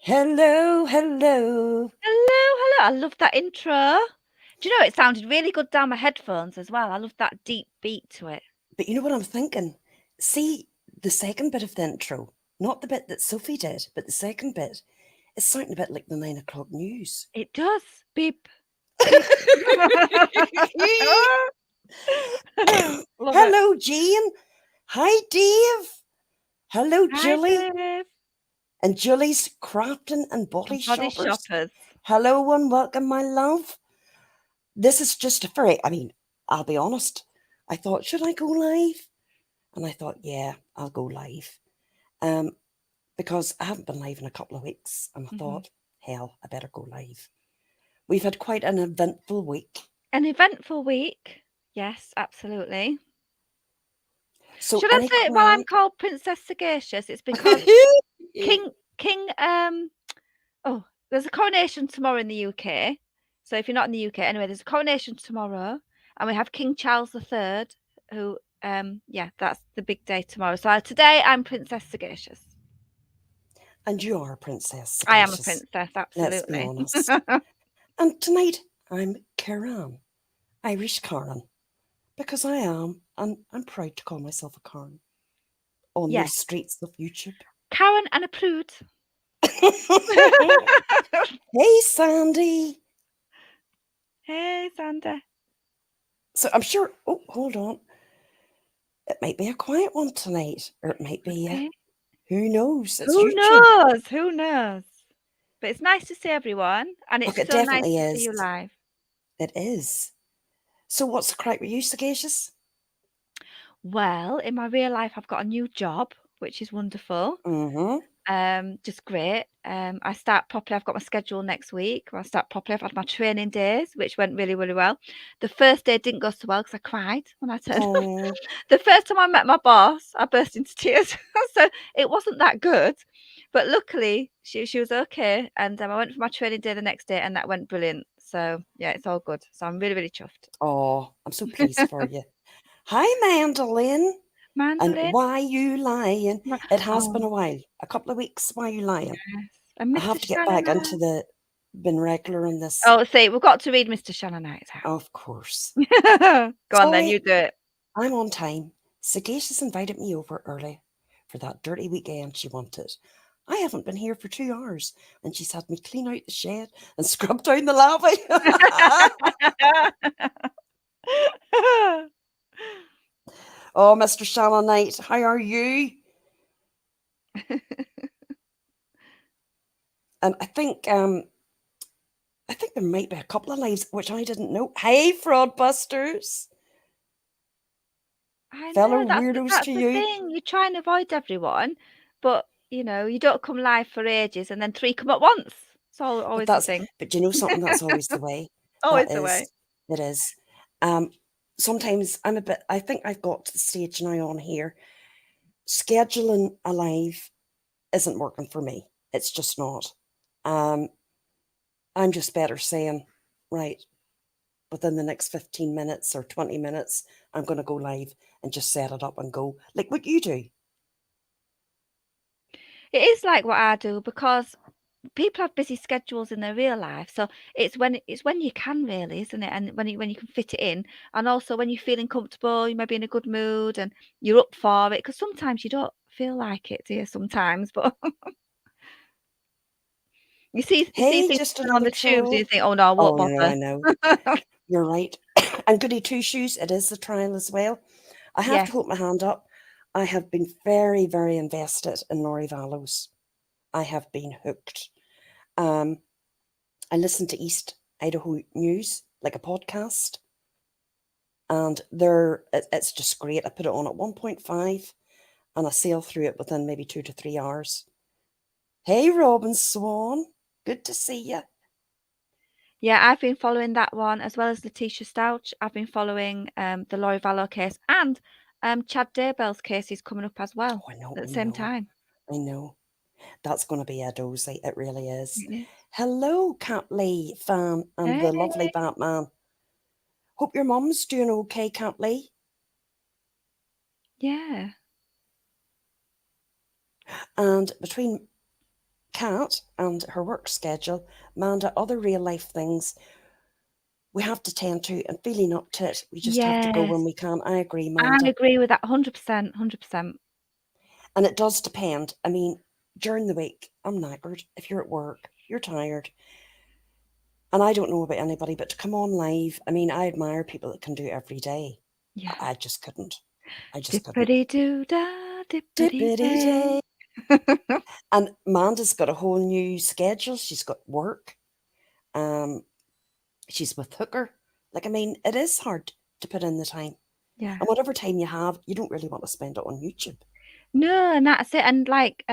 Hello, hello. Hello, hello. I love that intro. Do you know it sounded really good down my headphones as well? I love that deep beat to it. But you know what I'm thinking? See, the second bit of the intro, not the bit that Sophie did, but the second bit, is sounding a bit like the 9 o'clock news. It does. Beep, beep. Love it. Hello, Jean. Hi, Dave. Hello, Hi, Julie. Dave. And Julie's crafting and body Body shoppers. shoppers. Hello and welcome, my love. This is just I'll be honest. I thought, should I go live? And I thought, yeah, I'll go live. Um, because I haven't been live in a couple of weeks, and I thought, hell, I better go live. We've had quite an eventful week. An eventful week. Yes, absolutely. So Should I any say it while I'm cram? called Princess Sagacious? It's because King oh, there's a coronation tomorrow in the UK. So if you're not in the UK, anyway, there's a coronation tomorrow, and we have King Charles III, who, yeah, that's the big day tomorrow. So today I'm Princess Sagacious. And you are a princess, I am a sagacious. princess, Let's be absolutely. honest. And tonight I'm Karen, Irish Karen, because I am, and I'm proud to call myself a Karen on Yes, these streets of YouTube. Karen and a prude. Hey, Sandy. Hey, Santa. So I'm sure. Oh, hold on. It might be a quiet one tonight, or it might be Okay. who knows? It's Who YouTube. knows? Who knows? But it's nice to see everyone, and Look, it's it so nice definitely to see is. you live. It is. So what's the crack with you, Sagacious? Well, in my real life, I've got a new job, which is wonderful. Mm-hmm. Just great. I start properly. I've got my schedule next week. I start properly. I've had my training days, which went really, really well. The first day didn't go so well because I cried when I turned up. Oh, The first time I met my boss, I burst into tears. So it wasn't that good, but luckily she was okay. And I went for my training day the next day, and that went brilliant. So yeah, it's all good. So I'm really, really chuffed. oh, I'm so pleased for you. Hi, Mandolin. And Mandolin. why you lying? It has been Oh a while, a couple of weeks. Why you lying? yes, and I Mr. have to get back into Shannon. the been regular on this. Oh, see, we've got to read Mr. Shannonite Of course. out. Go on then, Sorry, you do it. I'm on time. Sagacious invited me over early for that dirty weekend she wanted. I haven't been here for 2 hours, and she's had me clean out the shed and scrub down the lavy. Oh, Mr. Shannonite, how are you? And I think there might be a couple of lives which I didn't know. Hey, fraudbusters, I fellow know weirdos that's to the you. thing. You try and avoid everyone, but you don't come live for ages and then three come at once. It's But always the that's thing. but you know something, that's always the way. Always That the way. is, it is. Um, sometimes I'm a bit. I think I've got to the stage now on here. Scheduling a live isn't working for me. It's just not. Um, I'm just better saying, right, within the next 15 minutes or 20 minutes, I'm going to go live and just set it up and go, like what you do. It is like what I do because people have busy schedules in their real life, so it's when you can really, isn't it? And when you can fit it in, and also when you're feeling comfortable, you may be in a good mood and you're up for it. Because sometimes you don't feel like it, do you? Sometimes, but you see Hey, things just on another the tubes and you troll. think, oh no, I won't Oh, no, I bother. know. You're right. And goody two shoes, it is a trial as well. I have to Yes. hold my hand up. I have been very, very invested in Laurie Vallows. I have been hooked. Um, I listen to East Idaho News, like a podcast, and it's just great. I put it on at 1.5 and I sail through it within maybe 2 to 3 hours. Hey, Robin Swan, good to see you. Yeah, I've been following that one as well as Letitia Stouch. I've been following the Laurie Vallow case, and Chad Daybell's case is coming up as well Oh, I know, at I the same know, time. I know. That's going to be a dozy. It really is. It is. Hello, Cat Lee fan and Hey, the lovely Batman. Hope your mum's doing okay, Cat Lee. yeah. And between Kat and her work schedule, Manda, other real life things we have to tend to, and feeling up to it, we just have to go when Yes. we can. I agree, I Manda. agree with that 100%, 100%. And it does depend. I mean, during the week, I'm knackered. If you're at work, you're tired. And I don't know about anybody, but to come on live, I mean, I admire people that can do it every day. Yeah. I just couldn't. I just couldn't. Dippity-doo-da, Dippity dippity-day. day. And Amanda's got a whole new schedule. She's got work. Um, she's with Hooker. Like, I mean, it is hard to put in the time. Yeah. And whatever time you have, you don't really want to spend it on YouTube. No, and that's it. And like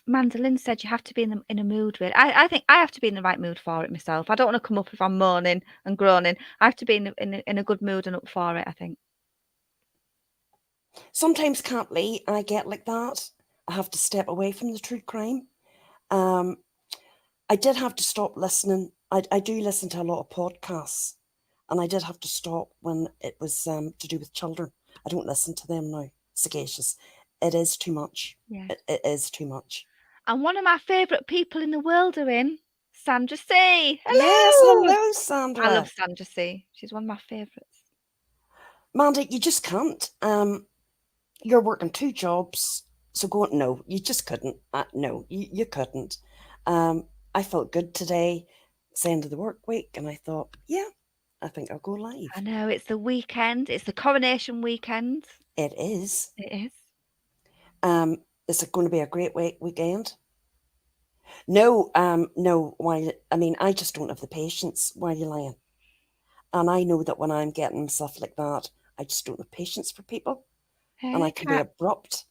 Mandolin said, you have to be in a mood with. I think I have to be in the right mood for it myself. I don't want to come up if I'm moaning and groaning. I have to be in a good mood and up for it, I think. Sometimes, can't Lee, I get like that. I have to step away from the true crime. I did have to stop listening. I do listen to a lot of podcasts, and I did have to stop when it was to do with children. I don't listen to them now. Sagacious. It is too much. Yeah. It is too much. And one of my favourite people in the world are in Sandra C. Yes, Hello. hello, I love Sandra. Sandra C. She's one of my favourites. Mandy, you just can't. You're working 2 jobs, so go. No, you just couldn't. No, you couldn't. I felt good today. It's the end of the work week, and I thought, yeah, I think I'll go live. I know, it's the weekend. It's the coronation weekend. It is. It is. Is it going to be a great weekend? No, no. Why? I mean, I just don't have the patience while you're lying, and I know that when I'm getting stuff like that, I just don't have patience for people, and I Hey, can be abrupt.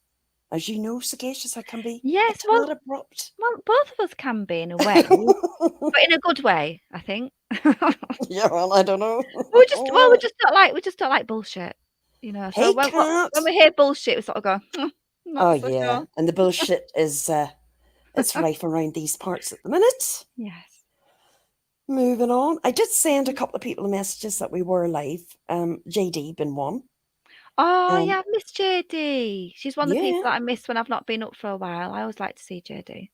As you know, Sagacious, I can be a yes, tad abrupt. well, both of us can be in a way, but in a good way, I think. Yeah, well, I don't know. We just don't like bullshit, you know. So Hey, Kat. when we hear bullshit, we sort of go, Oh not so yeah, sure. and the bullshit is it's rife around these parts at the minute. Yes. Moving on, I did send a couple of people messages that we were live. JD been one. Oh yeah, I've missed JD. She's one of the people Yeah. that I miss when I've not been up for a while. I always like to see JD.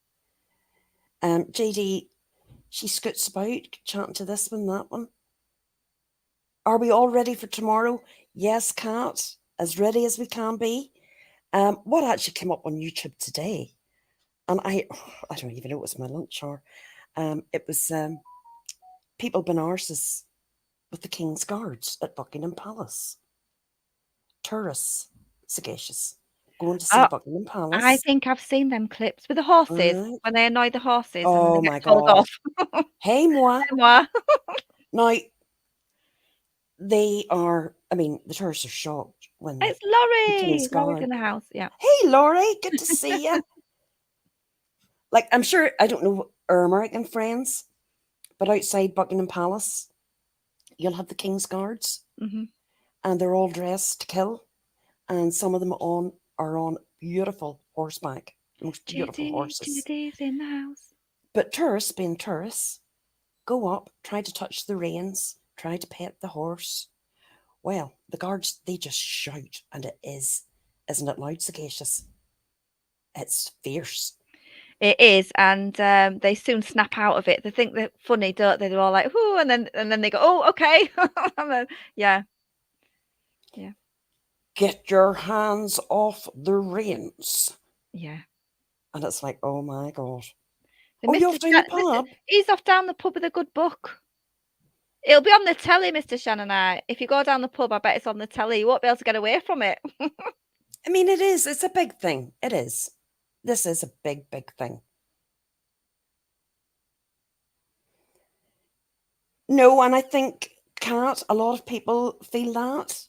JD, she scoots about chatting to this one, that one. Are we all ready for tomorrow? Yes, Kat, as ready as we can be. What actually came up on YouTube today? And I don't even know it was my lunch hour. It was people been arses with the King's Guards at Buckingham Palace. Tourists, Sagacious, going to see Oh, Buckingham I Palace. think I've seen them clips with the horses Right. when they annoy the horses and then they Oh get my told God. off. Hey, moi. Moi. Now, they are, I mean, the tourists are shocked when It's the King's Laurie. Laurie's Guard. in the house. Yeah. Hey, Laurie, good to see you. Like, I'm sure, I don't know our American friends, but outside Buckingham Palace, you'll have the King's Guards, and they're all dressed to kill, and some of them are on beautiful horseback, the most beautiful horses. JD's in the house. But tourists, being tourists, go up, try to touch the reins, try to pet the horse. Well, the guards, they just shout, and it is, isn't it loud, Sagacious? It's fierce. It is, and they soon snap out of it. They think they're funny, don't they? They're all like, "Whoo," and then they go, "Oh, okay." And then, yeah. Get your hands off the reins. Yeah. And it's like, oh my God. So Oh, you're off down the pub? He's off down the pub with a good book. It'll be on the telly, Mr. Shannon. If you go down the pub, I bet it's on the telly. You won't be able to get away from it. I mean, it is. It's a big thing. It is. This is a big, big thing. No, and I think, Kat, a lot of people feel that.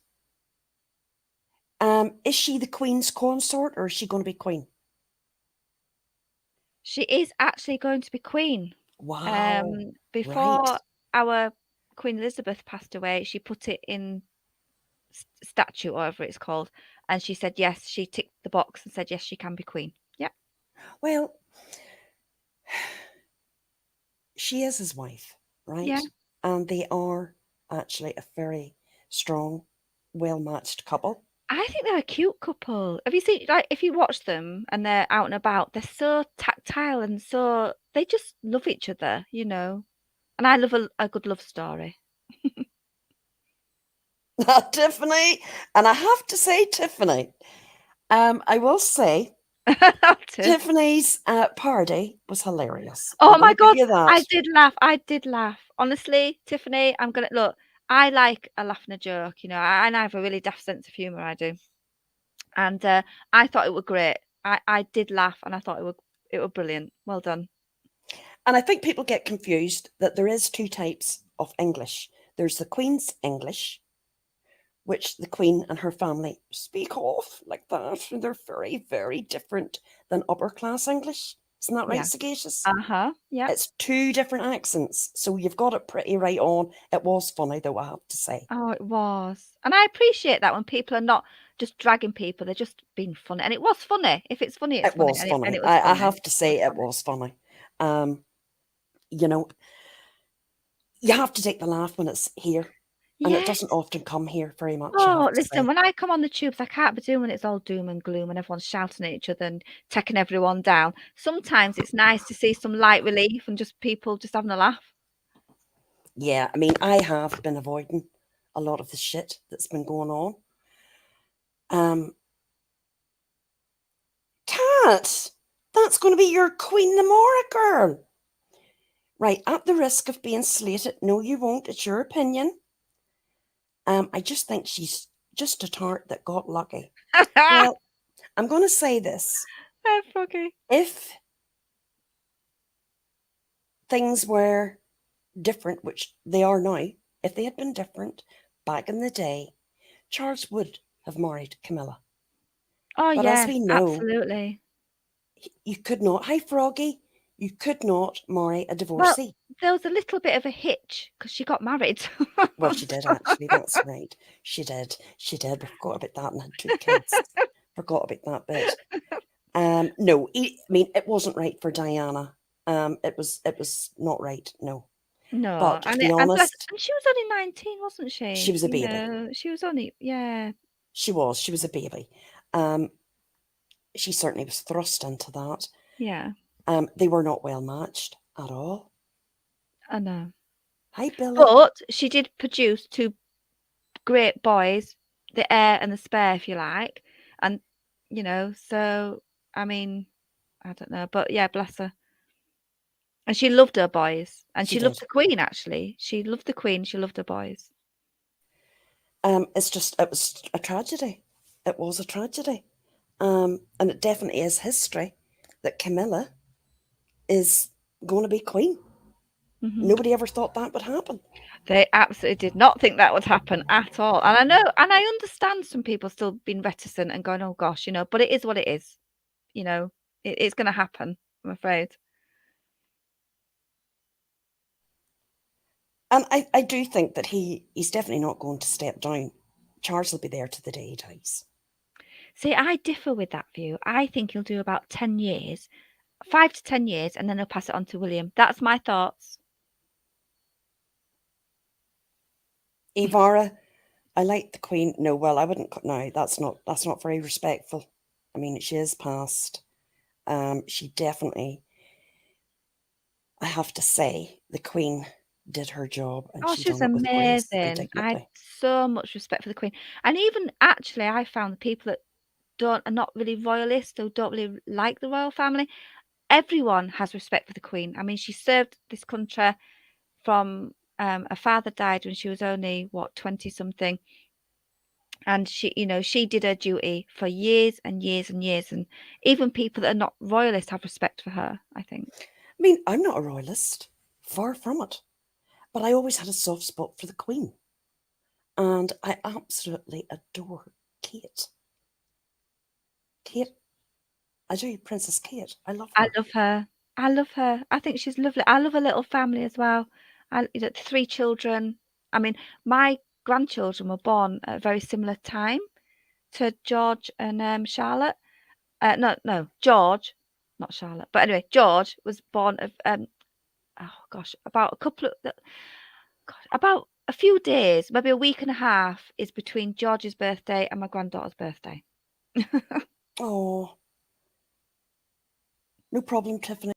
Is she the Queen's consort, or is she going to be Queen? She is actually going to be Queen. Wow. Before Right. our Queen Elizabeth passed away, she put it in statute, whatever it's called, and she said yes. She ticked the box and said yes, she can be Queen. Yeah. Well, she is his wife, right? Yeah. And they are actually a very strong, well-matched couple. I think they're a cute couple. Have you seen, like, if you watch them and they're out and about, they're so tactile and so they just love each other, you know. And I love a good love story. Tiffany, and I have to say, Tiffany, I will say Too. Tiffany's party was hilarious. I'm Oh going my to give God, you that. I did laugh. I did laugh. Honestly, Tiffany, I'm gonna look. I like a laugh and a joke, you know, and I have a really daft sense of humor. I do, and I thought it was great. I did laugh, and I thought it was brilliant. Well done. And I think people get confused that there is two types of English. There's the Queen's English, which the Queen and her family speak of like that. And they're very, very different than upper class English. Isn't that right, Yeah. Sagacious? Uh-huh. Yeah. It's two different accents. So you've got it pretty right on. It was funny, though, I have to say. Oh, it was. And I appreciate that when people are not just dragging people, they're just being funny. And it was funny. If it's funny, it's It funny. was And funny. it was I funny. have to It was say it funny. was funny. Um, you know, you have to take the laugh when it's here. And it doesn't Yes. often come here very much, I Oh, have to listen, say. when I come on the tubes, I can't be doing when it's all doom and gloom and everyone's shouting at each other and taking everyone down. Sometimes it's nice to see some light relief and just people just having a laugh. Yeah, I mean, I have been avoiding a lot of the shit that's been going on. Cat, that's going to be your Queen Namora girl. Right, at the risk of being slated, no, you won't. It's your opinion. I just think she's just a tart that got lucky. Well, I'm going to say this: Okay. if things were different, which they are now, if they had been different back in the day, Charles would have married Camilla. Oh, But as yes, we know, absolutely. you could not. Hi, Froggy. You could not marry a Well, divorcee. there was a little bit of a hitch because she got married. Well, she did actually. That's right. She did. She did. We forgot about that and had two kids. Forgot about that bit. No, I mean it wasn't right for Diana. It was not right. No, No, but to and be bless, honest, and she was only 19, wasn't she she? was a You baby. know, she was only, yeah, She was. She was a baby. Um, she certainly was thrust into that. yeah, They were not well matched at all. I know. Hi, Billy. But she did produce two great boys, the heir and the spare, if you like. And, you know, so, I mean, I don't know. But yeah, bless her. And she loved her boys. And She she loved did. the Queen, actually. She loved the Queen. She loved her boys. It's just it was a tragedy. It was a tragedy. And it definitely is history that Camilla is going to be queen. Hmm. Nobody ever thought that would happen. They absolutely did not think that would happen at all. And I know, and I understand some people still being reticent and going, oh gosh, you know, but it is what it is. You know, it's going to happen, I'm afraid. And I do think that he's definitely not going to step down. Charles will be there to the day he dies. See, I differ with that view. I think he'll do about 10 years, 5 to 10 years, and then he'll pass it on to William. That's my thoughts. Ivara, I like the Queen. No, well, I wouldn't. No, that's not very respectful. I mean, she is past. She definitely. I have to say, the Queen did her job, and Oh, she she was done it with grace and amazing. I had dignity. so much respect for the Queen. And even actually, I found the people that don't are not really royalists or don't really like the royal family, everyone has respect for the Queen. I mean, she served this country from her father died when she was only what 20 something, and she, you know, she did her duty for years and years and years, and even people that are not royalists have respect for her, I think. I mean, I'm not a royalist, far from it, but I always had a soft spot for the Queen, and I absolutely adore Kate. Kate, I do, Princess Kate. I love I her. love her. I love her. I think she's lovely. I love her little family as well. You know, 3 children. I mean, my grandchildren were born at a very similar time to George and Charlotte. No, no, George, not Charlotte. But anyway, George was born of oh gosh, about a couple of gosh, about a few days, maybe a week and a half, is between George's birthday and my granddaughter's birthday. Oh, no problem, Tiffany.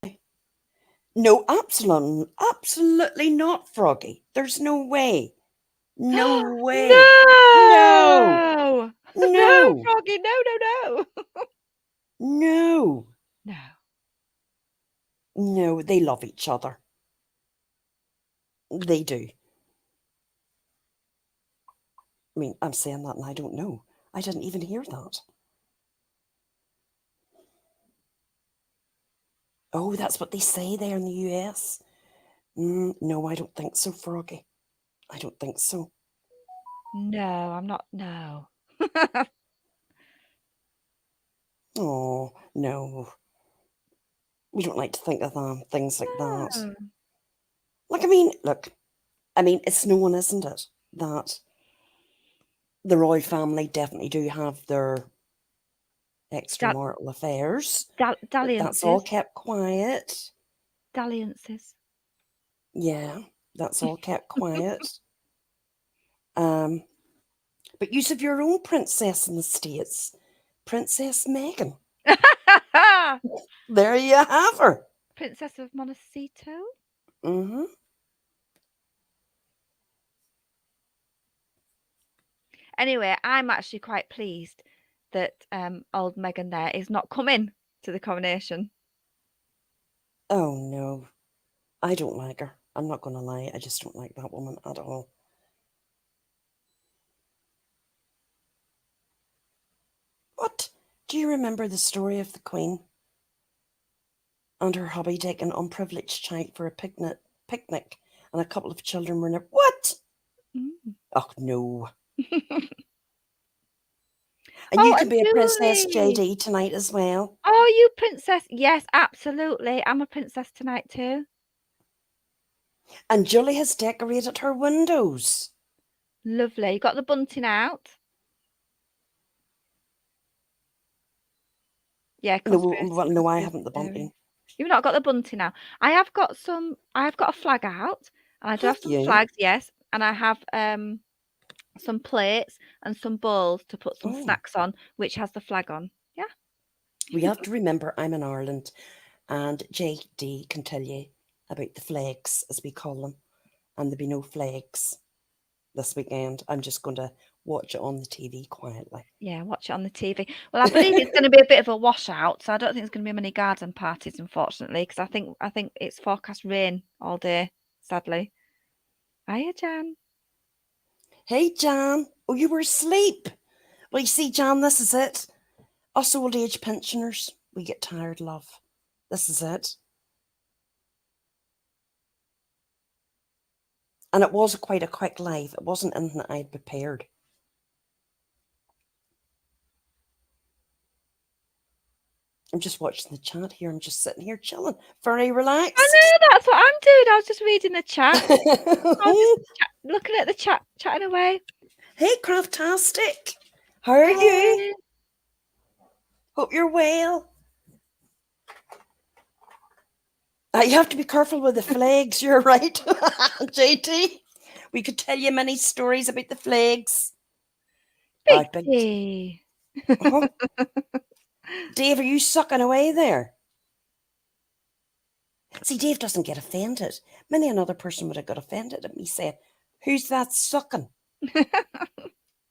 No, absolutely not, Froggy. There's no way. No way. No. No! No, No. Froggy, no. No. No. No, they love each other. They do. I mean, I'm saying that and I don't know. I didn't even hear that. Oh, that's what they say there in the US. No, I don't think so, Froggy. I don't think so. No, I'm not. No. Oh, no. We don't like to think of things like that. No. Like, look, it's known, isn't it, that the royal family definitely do have their extramarital affairs, but that's all Dalliances. kept quiet. Dalliances. Yeah, that's all kept quiet. But use of your own princess in the States, Princess Meghan. There you have her. Princess of Montecito. Mm-hmm. Anyway, I'm actually quite pleased that old Meghan there is not coming to the coronation. Oh, no. I don't like her. I'm not going to lie. I just don't like that woman at all. What? Do you remember the story of the Queen and her hubby taking an unprivileged child for a picnic and a couple of children were What? Mm. Oh, no. And Oh, you can and be a Princess Julie. JD tonight as well. Oh, you princess. Yes, absolutely. I'm a princess tonight too. And Julie has decorated her windows. Lovely. You got the bunting out? Yeah, No, conspiracy, well, no, I conspiracy haven't the theory. bunting. You've not got the bunting now. I've got a flag out, and I do have Have some you? flags, yes, and I have some plates and some bowls to put some Oh. snacks on, which has the flag on. Yeah. We have to remember I'm in Ireland and JD can tell you about the flags, as we call them, and there'll be no flags this weekend. I'm just going to watch it on the TV quietly. Yeah, watch it on the TV. Well, I believe it's going to be a bit of a washout, so I don't think there's going to be many garden parties, unfortunately, because I think it's forecast rain all day, sadly. Hiya, Jan. Hey, Jan. Oh, you were asleep. Well, you see, Jan, this is it. Us old age pensioners, we get tired, love. This is it. And it was quite a quick live. It wasn't anything that I'd prepared. I'm just watching the chat here. I'm just sitting here chilling. Very relaxed. I know, that's what I'm doing. I was just reading the chat. I was just looking at the chat, chatting away. Hey, Craftastic. How are you? Hope you're well. You have to be careful with the flags. You're right, JT. We could tell you many stories about the flags. Big D. Uh-huh. Dave, are you sucking away there? See, Dave doesn't get offended. Many another person would have got offended at me saying, "Who's that sucking?"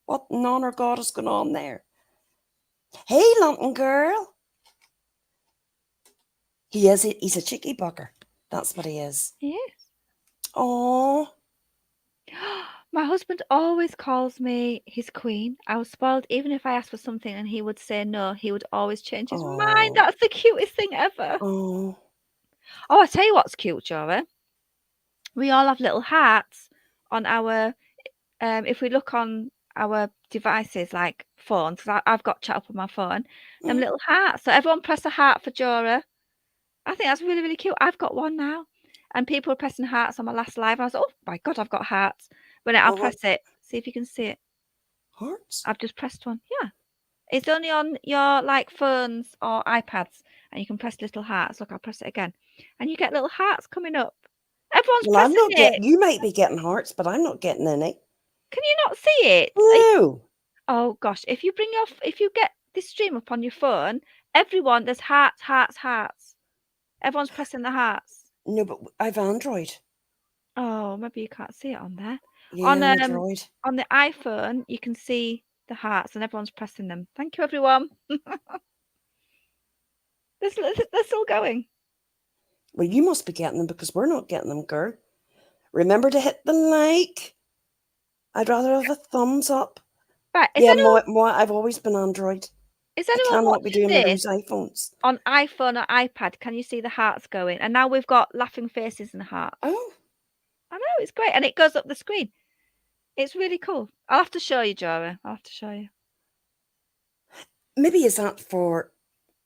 What in honor God is going on there? Hey, London girl. He's a cheeky bugger. That's what he is. Yes. Oh. My husband always calls me his queen. I was spoiled even if I asked for something and he would say no, he would always change his mind. That's the cutest thing ever. Oh. Oh, I tell you what's cute, Jora. We all have little hearts on our if we look on our devices like phones, because I've got chat up on my phone, them little hearts. So everyone press a heart for Jora. I think that's really, really cute. I've got one now. And people were pressing hearts on my last live. I was like, oh my God, I've got hearts. When I'll press it, see if you can see it. Hearts? I've just pressed one. Yeah. It's only on your like phones or iPads and you can press little hearts. Look, I'll press it again. And you get little hearts coming up. Everyone's Well, I'm pressing not it. getting. You might be getting hearts, but I'm not getting any. Can you not see it? No. Oh gosh, if you get this stream up on your phone, everyone, there's hearts, hearts, hearts. Everyone's pressing the hearts. No, but I've Android. Oh, maybe you can't see it on there. Yeah, I'm a droid. On the iPhone, you can see the hearts and everyone's pressing them. Thank you, everyone. They're still going. Well, you must be getting them because we're not getting them, girl. Remember to hit the like. I'd rather have a thumbs up. Right, Yeah, I've always been Android. is I anyone cannot be watching doing with this those iPhones. on iPhone or iPad? Can you see the hearts going? And now we've got laughing faces and hearts. Oh. I know, it's great. And it goes up the screen. It's really cool. I'll have to show you, Jora. I'll have to show you. Maybe is that for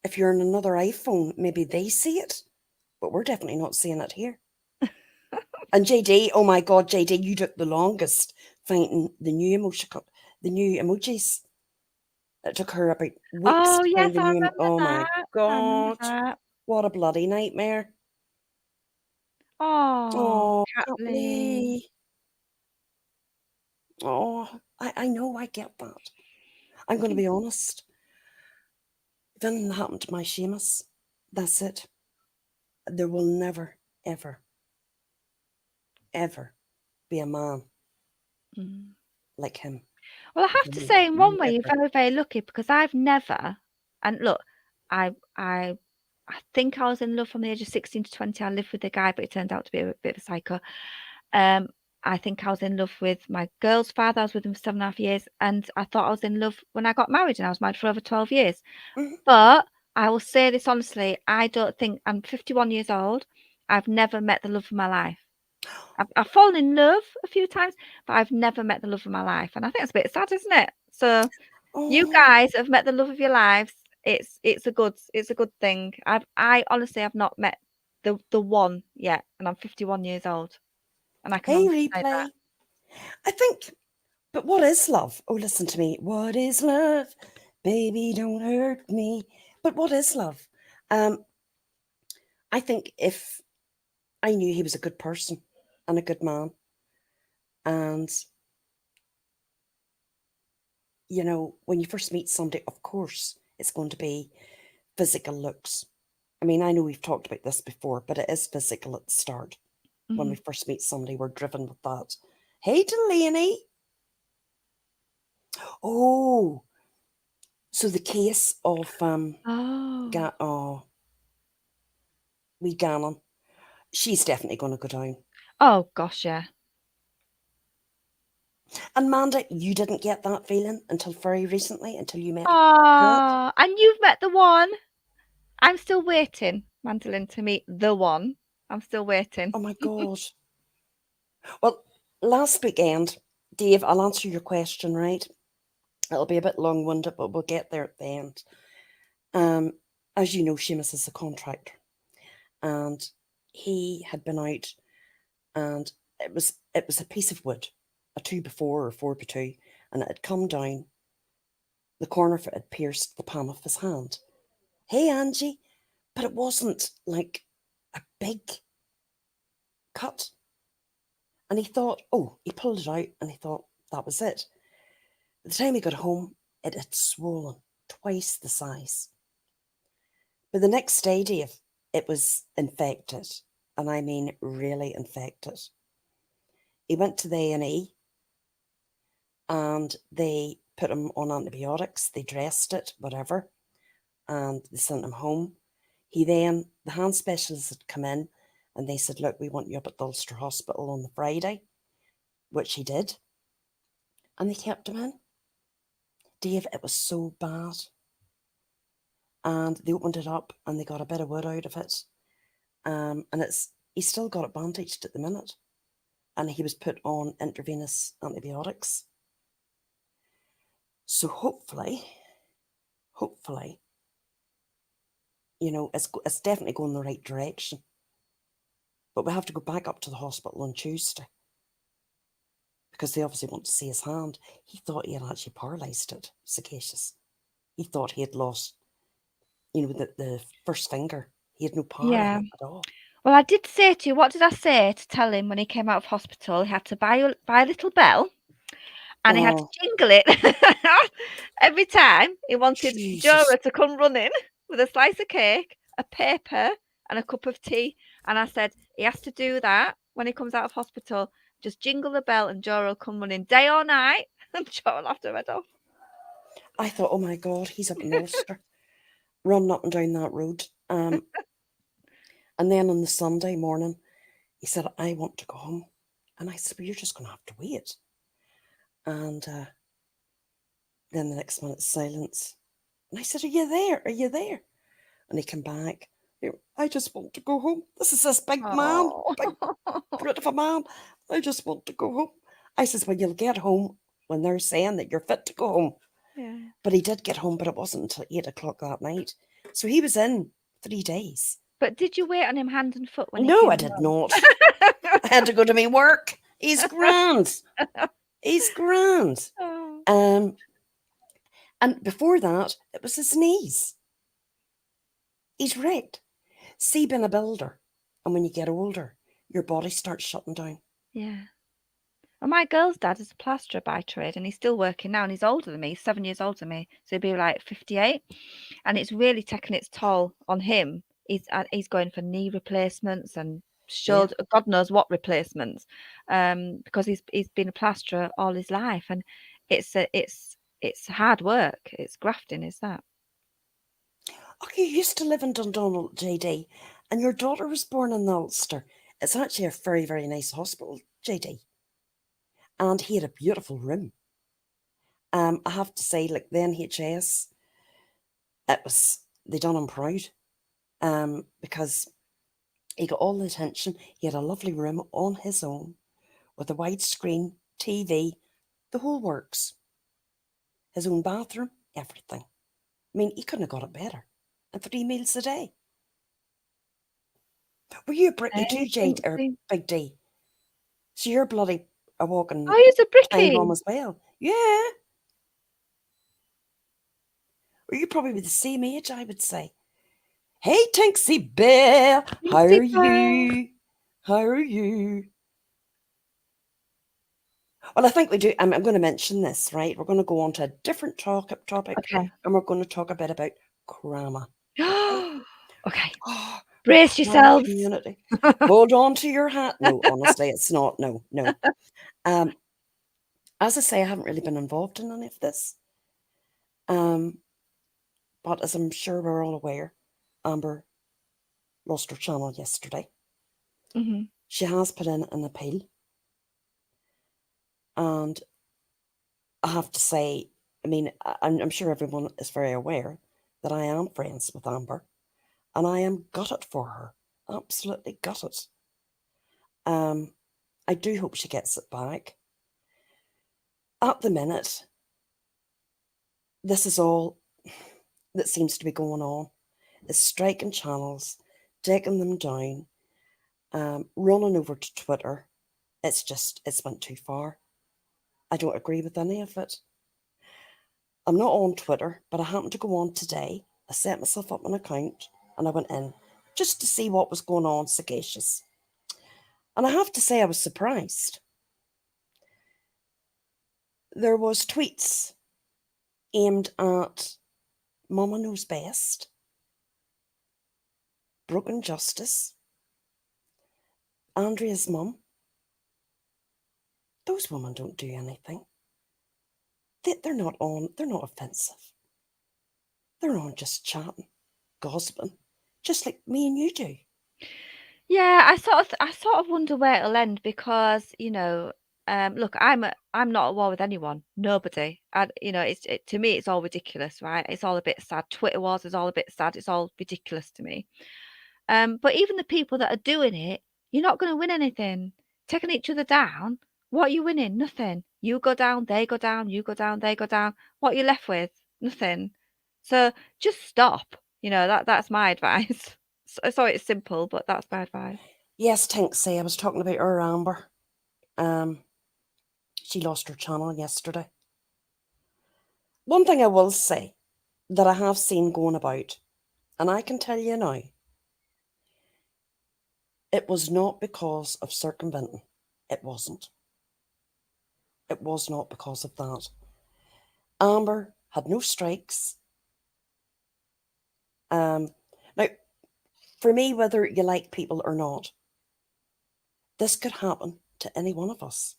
if you're on another iPhone, maybe they see it, but we're definitely not seeing it here. And JD, oh my God, JD, you took the longest finding the new emojis. It took her about weeks Oh, to yes, find the I new. remember Oh my that. I remember God, that. what a bloody nightmare! Oh, Oh, Kathleen. Kathleen. Oh, I know, I get that. I'm going to be honest. If anything happened to my Seamus, that's it. There will never, ever, ever be a man like him. Well, I have to say, in one way, you're Never. very, very lucky because I've never, and look, I think I was in love from the age of 16 to 20. I lived with a guy, but he turned out to be a bit of a psycho. I think I was in love with my girl's father. I was with him for 7.5 years, and I thought I was in love when I got married, and I was married for over 12 years. Mhm. But I will say this honestly, I don't think I'm 51 years old. I've never met the love of my life. I've fallen in love a few times, but I've never met the love of my life, and I think it's a bit sad, isn't it? So you Oh, guys have met the love of your lives. It's a good thing. I honestly have not met the one yet, and I'm 51 years old, and I can hey, honestly say that. replay. I think, but what is love? Oh, listen to me. What is love? Baby, don't hurt me. But what is love? I think if I knew he was a good person and a good man, and you know, when you first meet somebody, of course, it's going to be physical looks. I mean, I know we've talked about this before, but it is physical at the start. When we first meet somebody, we're driven with that. Hey, Delaney. Oh, so the case of Oh. wee Gannon, she's definitely going to go down. Oh gosh, yeah. And Manda, you didn't get that feeling until very recently, until you met Kat. Ah, and you've met the one. I'm still waiting, Mandolin, to meet the one. I'm still waiting. Oh my God. Well, last weekend, Dave, I'll answer your question, right? It'll be a bit long-winded, but we'll get there at the end. As you know, Seamus is a contractor, and he had been out, and it was a piece of wood, a 2x4 or 4x2, and it had come down. The corner of it had pierced the palm of his hand. Hey, Angie, but it wasn't like a big cut. And he thought, oh, he pulled it out, and he thought that was it. By the time he got home, it had swollen twice the size. But the next day, Dave, it was infected, and I mean really infected. He went to the A&E, and they put him on antibiotics. They dressed it, whatever, and they sent him home. The hand specialists had come in, and they said, look, we want you up at the Ulster Hospital on the Friday, which he did, and they kept him in. Dave, it was so bad. And they opened it up, and they got a bit of wood out of it. And he's still got it bandaged at the minute. And he was put on intravenous antibiotics. So hopefully, you know, it's definitely going in the right direction. But we have to go back up to the hospital on Tuesday, because they obviously want to see his hand. He thought he had actually paralysed it, Sagacious. He thought he had lost, you know, the first finger. He had no power in Yeah. it at all. Well, I did say to you, what did I say to tell him when he came out of hospital? He had to buy a little bell, and he had to Oh, jingle it every time he wanted Jesus. Juror to come running with a slice of cake, a paper, and a cup of tea. And I said he has to do that when he comes out of hospital. Just jingle the bell, and Juror will come running day or night, and Juror will have to head off. I thought, oh my God, he's up in Ulster, running up and down that road. And then on the Sunday morning, he said, I want to go home. And I said, well, you're just going to have to wait. And then the next minute, silence. And I said, are you there? Are you there? And he came back. I just want to go home. This is this big man, Oh, big brute of a man. I just want to go home. I says, well, you'll get home when they're saying that you're fit to go home. yeah. But he did get home, but it wasn't until 8 o'clock that night. So he was in 3 days. But did you wait on him hand and foot when he No, came I did home? not. I had to go to my work. He's grand. He's grand. Oh. And before that, it was his knees. He's wrecked. See, being a builder, and when you get older, your body starts shutting down. Yeah. Well, my girl's dad is a plasterer by trade, and he's still working now, and he's older than me. He's 7 years older than me, so he'll be like 58. And it's really taken its toll on him. He's going for knee replacements and Yeah. God knows what replacements, because he's been a plasterer all his life, and it's hard work. It's grafting, is that? Oh, you used to live in Dundonald, JD, and your daughter was born in Ulster. It's actually a very, very nice hospital, JD. And he had a beautiful room. I have to say, like the NHS, they done him proud. Because he got all the attention. He had a lovely room on his own with a widescreen TV, the whole works. His own bathroom, everything. I mean, he couldn't have got it better. And 3 meals a day. Were you a brickie too, Jade, or Big D? So you're bloody a walking Oh, he's a time brickie. bomb as well. Yeah. Or you probably the same age, I would say. Hey, Tinksy Bear, how are you? How are you? Well, I think we do. I'm going to mention this, right? We're going to go on to a different topic, Okay. and we're going to talk a bit about Crama. Okay. Oh, Brace Crama yourselves. community. Hold on to your hat. No, honestly, it's not. No, no. As I say, I haven't really been involved in any of this. But as I'm sure we're all aware, Amber lost her channel yesterday. Mm-hmm. She has put in an appeal. And I have to say, I mean, I'm sure everyone is very aware that I am friends with Amber. And I am gutted for her. Absolutely gutted. I do hope she gets it back. At the minute, this is all that seems to be going on. Is striking channels, taking them down, running over to Twitter. It's went too far. I don't agree with any of it. I'm not on Twitter, but I happened to go on today. I set myself up an account and I went in just to see what was going on, sagacious. And I have to say I was surprised. There was tweets aimed at Mama Knows Best, Broken Justice, Andrea's mum. Those women don't do anything. They're not offensive. They're on just chatting, gossiping, just like me and you do. Yeah, I sort of wonder where it'll end because, look, I'm not at war with anyone, nobody. To me, it's all ridiculous, right? It's all a bit sad. Twitter wars is all a bit sad. It's all ridiculous to me. But even the people that are doing it, you're not going to win anything. Taking each other down, what are you winning? Nothing. You go down, they go down, you go down, they go down. What are you left with? Nothing. So just stop. That's my advice. Sorry, it's simple, but that's my advice. Yes, Tinksy, I was talking about her Amber. She lost her channel yesterday. One thing I will say that I have seen going about, and I can tell you now, It was not because of circumventing. It wasn't. It was not because of that. Amber had no strikes. Now, for me, whether you like people or not, this could happen to any one of us.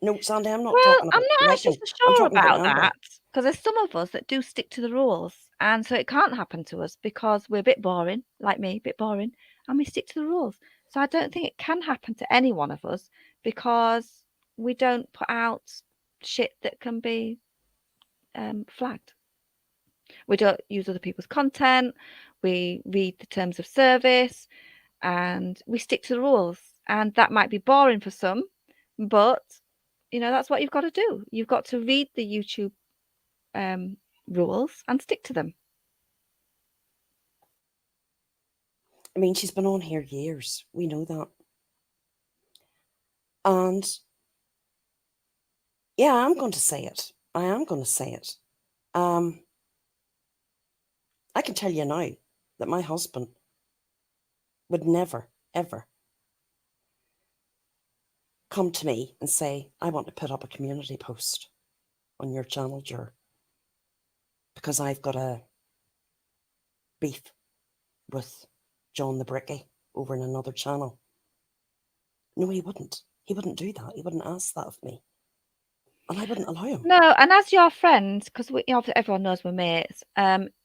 No, Sandy, I'm not Well, talking I'm about not actually liking. so I'm sure talking about about Amber. that because there's some of us that do stick to the rules, and so it can't happen to us because we're a bit boring, like me, a bit boring, and we stick to the rules. So I don't think it can happen to any one of us because we don't put out shit that can be flagged. We don't use other people's content. We read the terms of service, and we stick to the rules. And that might be boring for some, but that's what you've got to do. You've got to read the YouTube rules and stick to them. I mean, she's been on here years. We know that. And yeah, I'm going to say it. I am going to say it. I can tell you now that my husband would never, ever come to me and say, I want to put up a community post on your channel, Juror, because I've got a beef with John the Bricky over in another channel. No, he wouldn't. He wouldn't do that. He wouldn't ask that of me. And I wouldn't allow him. No, and as your friend, because everyone knows we're mates,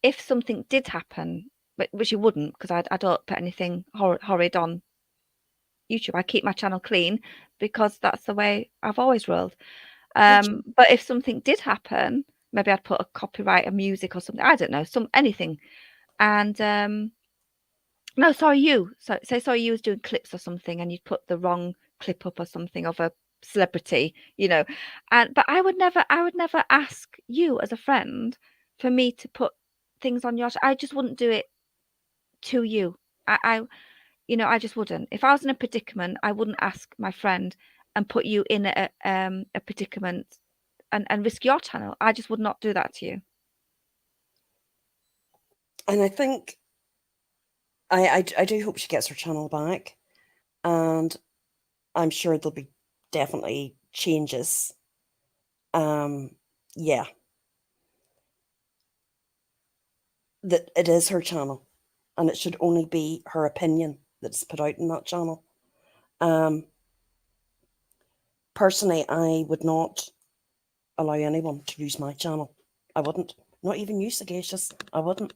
if something did happen, which you wouldn't, because I don't put anything horrid on YouTube. I keep my channel clean because that's the way I've always rolled. But if something did happen, maybe I'd put a copyright of music or something. I don't know, anything. And no, sorry, you. So say sorry, you was doing clips or something, and you'd put the wrong clip up or something of a celebrity, but I would never ask you as a friend for me to put things on your. I just wouldn't do it to you. I just wouldn't. If I was in a predicament, I wouldn't ask my friend and put you in a predicament and risk your channel. I just would not do that to you. And I think I do hope she gets her channel back, and I'm sure there'll be definitely changes. Yeah, that it is her channel, and it should only be her opinion that's put out in that channel. Personally, I would not allow anyone to use my channel. I wouldn't. Not even you, Sagacious. I wouldn't.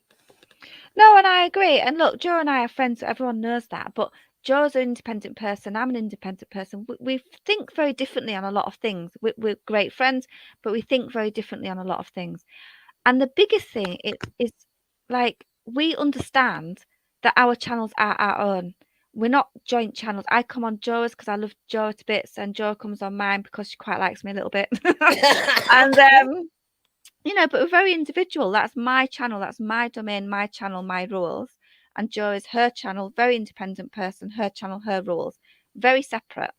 No, and I agree. And look, Joe and I are friends, so everyone knows that. But Joe's an independent person. I'm an independent person. We think very differently on a lot of things. We're great friends, but we think very differently on a lot of things. And the biggest thing is like we understand that our channels are our own. We're not joint channels. I come on Joe's because I love Joe to bits, and Joe comes on mine because she quite likes me a little bit. And but we're very individual. That's my channel, that's my domain, my channel, my rules. And Joe is her channel, very independent person, her channel, her rules, very separate.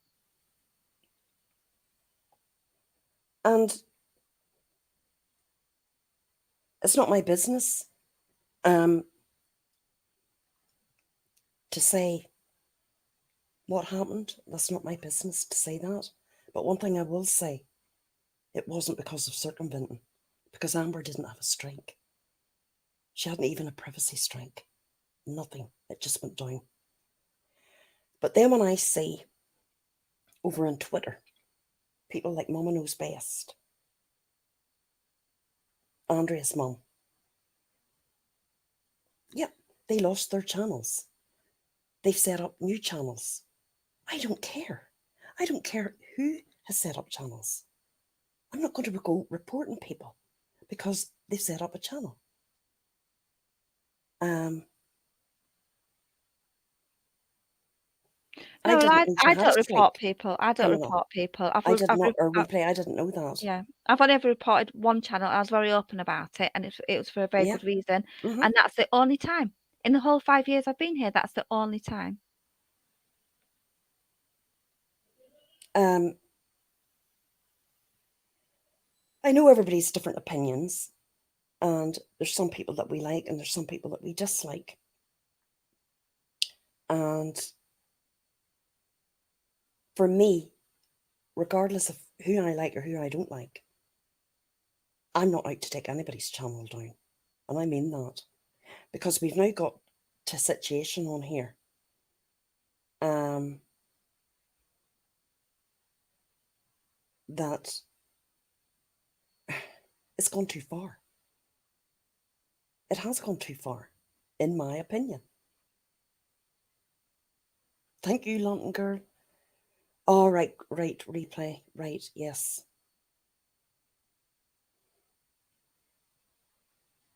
And it's not my business to say what happened. That's not my business to say that. But one thing I will say, it wasn't because of circumventing, because Amber didn't have a strike. She hadn't even a privacy strike. Nothing. It just went down. But then when I see over on Twitter, people like Mama Knows Best, Andrea's mum, yep, they lost their channels. They've set up new channels. I don't care. I don't care who has set up channels. I'm not going to go reporting people because they've set up a channel. No, I don't report people. I don't report people. I did not, or replay. I didn't know that. Yeah, I've only ever reported one channel. I was very open about it, and it was for a very good reason. And that's the only time in the whole 5 years I've been here. That's the only time. I know everybody's different opinions, and there's some people that we like, and there's some people that we dislike. And for me, regardless of who I like or who I don't like, I'm not out to take anybody's channel down. And I mean that. Because we've now got to a situation on here. That it's gone too far. It has gone too far, in my opinion. Thank you, London girl. All right, right, replay, right, yes.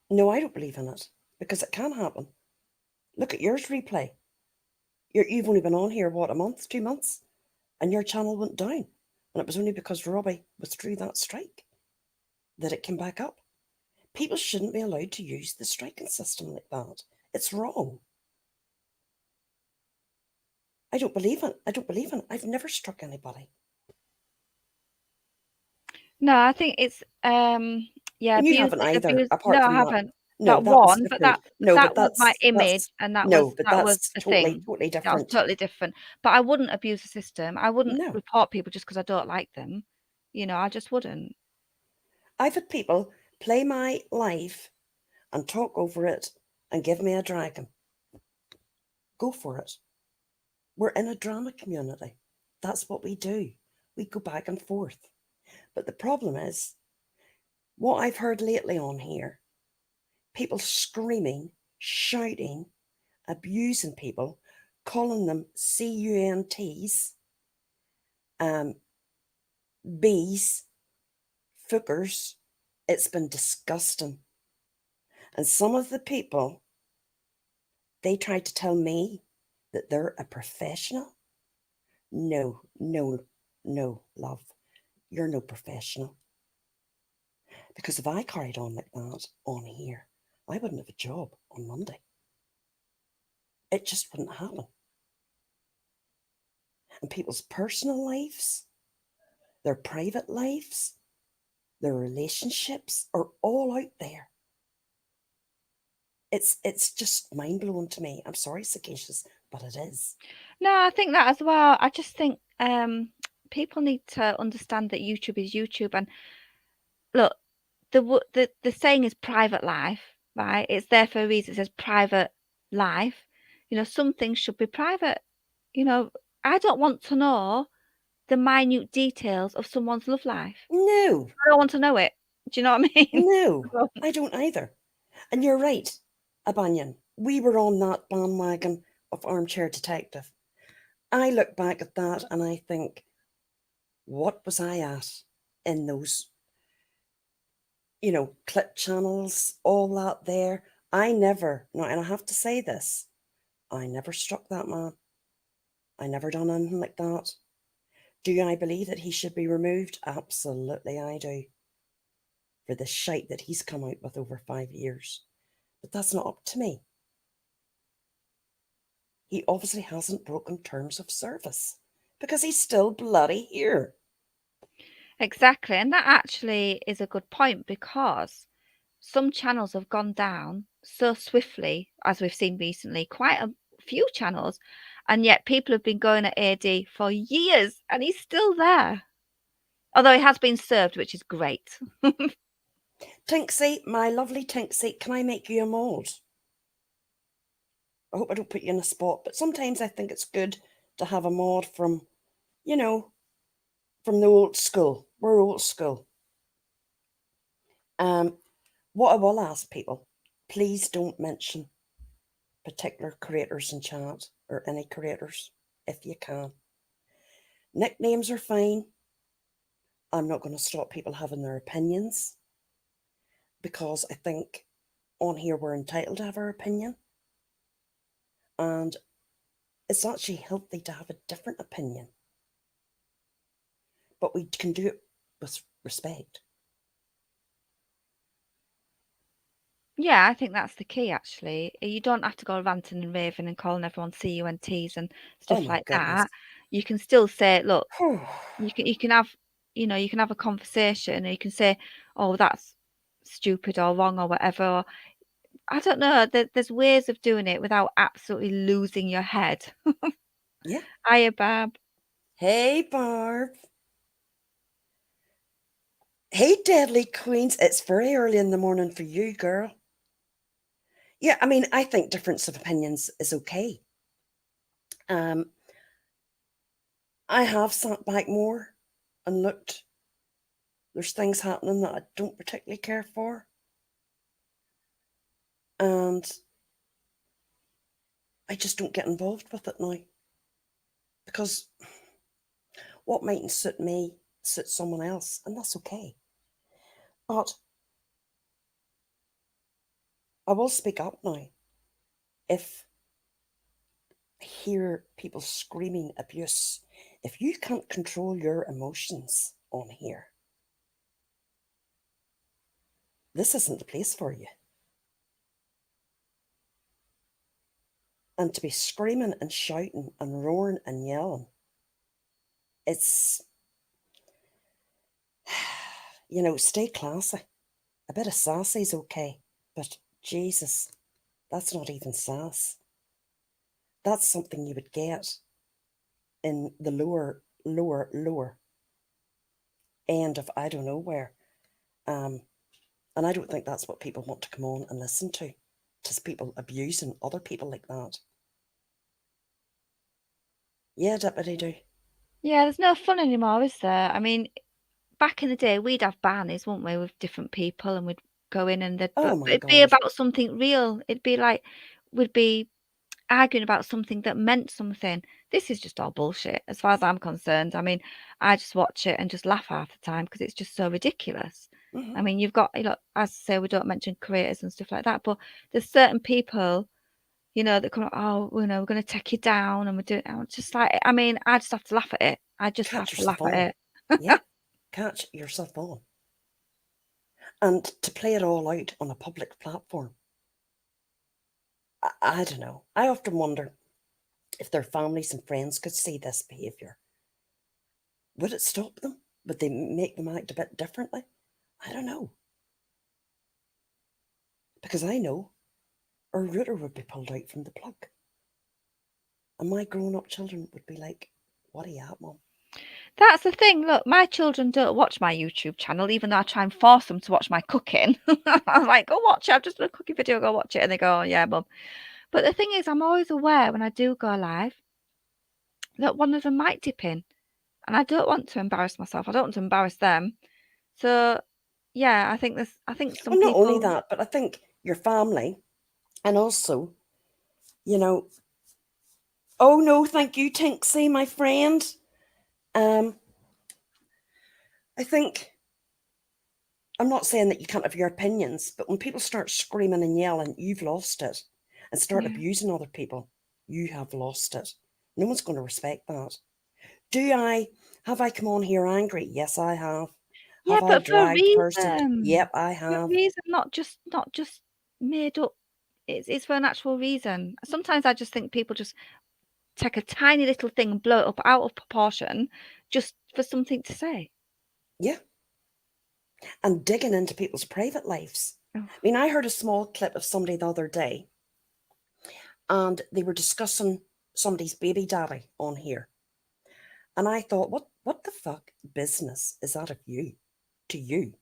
No, I don't believe in it, because it can happen. Look at yours, replay. You've only been on here, what, a month, 2 months? And your channel went down. And it was only because Robbie withdrew that strike that it came back up. People shouldn't be allowed to use the striking system like that. It's wrong. I don't believe it. I don't believe in it. I've never struck anybody. No, I think it's yeah, And you abuse, haven't either, abuse. No, apart I from that. haven't. No, That that was one, but different. No, but that was my image, that's and no, but that was that's a totally, thing. totally That was different. totally different. But I wouldn't abuse the system. I wouldn't No. report people just because I don't like them. You know, I just wouldn't. I've had people play my live and talk over it and give me a dragon. Go for it. We're in a drama community. That's what we do. We go back and forth. But the problem is, what I've heard lately on here, people screaming, shouting, abusing people, calling them CUNTs, bees, fookers. It's been disgusting. And some of the people, they tried to tell me that they're a professional. No, no, no, love. You're no professional. Because if I carried on like that on here, I wouldn't have a job on Monday. It just wouldn't happen. And people's personal lives, their private lives, their relationships are all out there. It's just mind blowing to me. I'm sorry, Sagacious, but it is. No, I think that as well. I just think people need to understand that YouTube is YouTube, and look, the saying is private life, right? It's there for a reason. It says private life. You know, some things should be private. You know, I don't want to know the minute details of someone's love life. No, I don't want to know it. Do you know what I mean? no, I don't either. And you're right, Abanyan. We were on that bandwagon of Armchair Detective. I look back at that and I think, what was I at in those, clip channels, all that there? I never, no, and I have to say this, I never struck that man. I never done anything like that. Do I believe that he should be removed? Absolutely, I do. For the shite that he's come out with over 5 years. But that's not up to me. He obviously hasn't broken terms of service because he's still bloody here. Exactly. And that actually is a good point, because some channels have gone down so swiftly, as we've seen recently, quite a few channels, and yet people have been going at AD for years and he's still there. Although he has been served, which is great. Tinksy, my lovely Tinksy, can I make you a mould? I hope I don't put you in a spot, but sometimes I think it's good to have a mod from, from the old school. We're old school. What I will ask people, please don't mention particular creators in chat, or any creators, if you can. Nicknames are fine. I'm not going to stop people having their opinions, because I think on here we're entitled to have our opinion. And it's actually healthy to have a different opinion. But we can do it with respect. Yeah, I think that's the key, actually. You don't have to go ranting and raving and calling everyone CUNTs and stuff Oh my like goodness. that. You can still say, look, you can have, you can have a conversation, and you can say, oh, that's stupid or wrong or whatever. I don't know. There's ways of doing it without absolutely losing your head. Yeah. Hiya, Barb. Hey, Barb. Hey, Deadly Queens. It's very early in the morning for you, girl. Yeah, I mean, I think difference of opinions is okay. I have sat back more and looked. There's things happening that I don't particularly care for. And I just don't get involved with it now. Because what mightn't suit me suits someone else, and that's okay. But I will speak up now if I hear people screaming abuse. If you can't control your emotions on here, this isn't the place for you. And to be screaming and shouting and roaring and yelling, it's, stay classy. A bit of sassy's okay, but Jesus, that's not even sass. That's something you would get in the lower end of I don't know where. And I don't think that's what people want to come on and listen to. Just people abusing other people like that. Yeah, Deputy do. Yeah, there's no fun anymore, is there? I mean, back in the day, we'd have bannies, wouldn't we, with different people, and we'd go in and Oh but my it'd be God. about something real. It'd be like we'd be arguing about something that meant something. This is just all bullshit, as far as I'm concerned. I mean, I just watch it and just laugh half the time because it's just so ridiculous. I Mm-hmm. mean, you've got, as I say, we don't mention creators and stuff like that, but there's certain people, that come, oh, we're going to take you down, and we're doing. I'm just like, I mean, I just have to laugh at it. I just have Catch to laugh yourself at on. it. Yeah, catch yourself on. And to play it all out on a public platform, I don't know. I often wonder if their families and friends could see this behaviour. Would it stop them? Would they make them act a bit differently? I don't know. Because I know our router would be pulled out from the plug. And my grown up children would be like, what are you at, Mum? That's the thing. Look, my children don't watch my YouTube channel, even though I try and force them to watch my cooking. I'm like, go watch it. I've just done a cooking video, go watch it. And they go, oh, yeah, Mum. But the thing is, I'm always aware when I do go live that one of them might dip in. And I don't want to embarrass myself. I don't want to embarrass them. So, yeah, I think some Well, not only people. that, but I think your family and also, you know, oh no, thank you, Tinksy, my friend. Um, I think I'm not saying that you can't have your opinions, but when people start screaming and yelling, you've lost it, and start Yeah. abusing other people, you have lost it. No one's going to respect that. Have I come on here angry? Yes, I have. Yeah, Have I but for a dragged the person? reason. Yep, I For a have. reason, not just made up. It's for an actual reason. Sometimes I just think people just take a tiny little thing and blow it up out of proportion just for something to say. Yeah, and digging into people's private lives. Oh. I mean, I heard a small clip of somebody the other day, and they were discussing somebody's baby daddy on here. And I thought, what the fuck business is that of you? To you?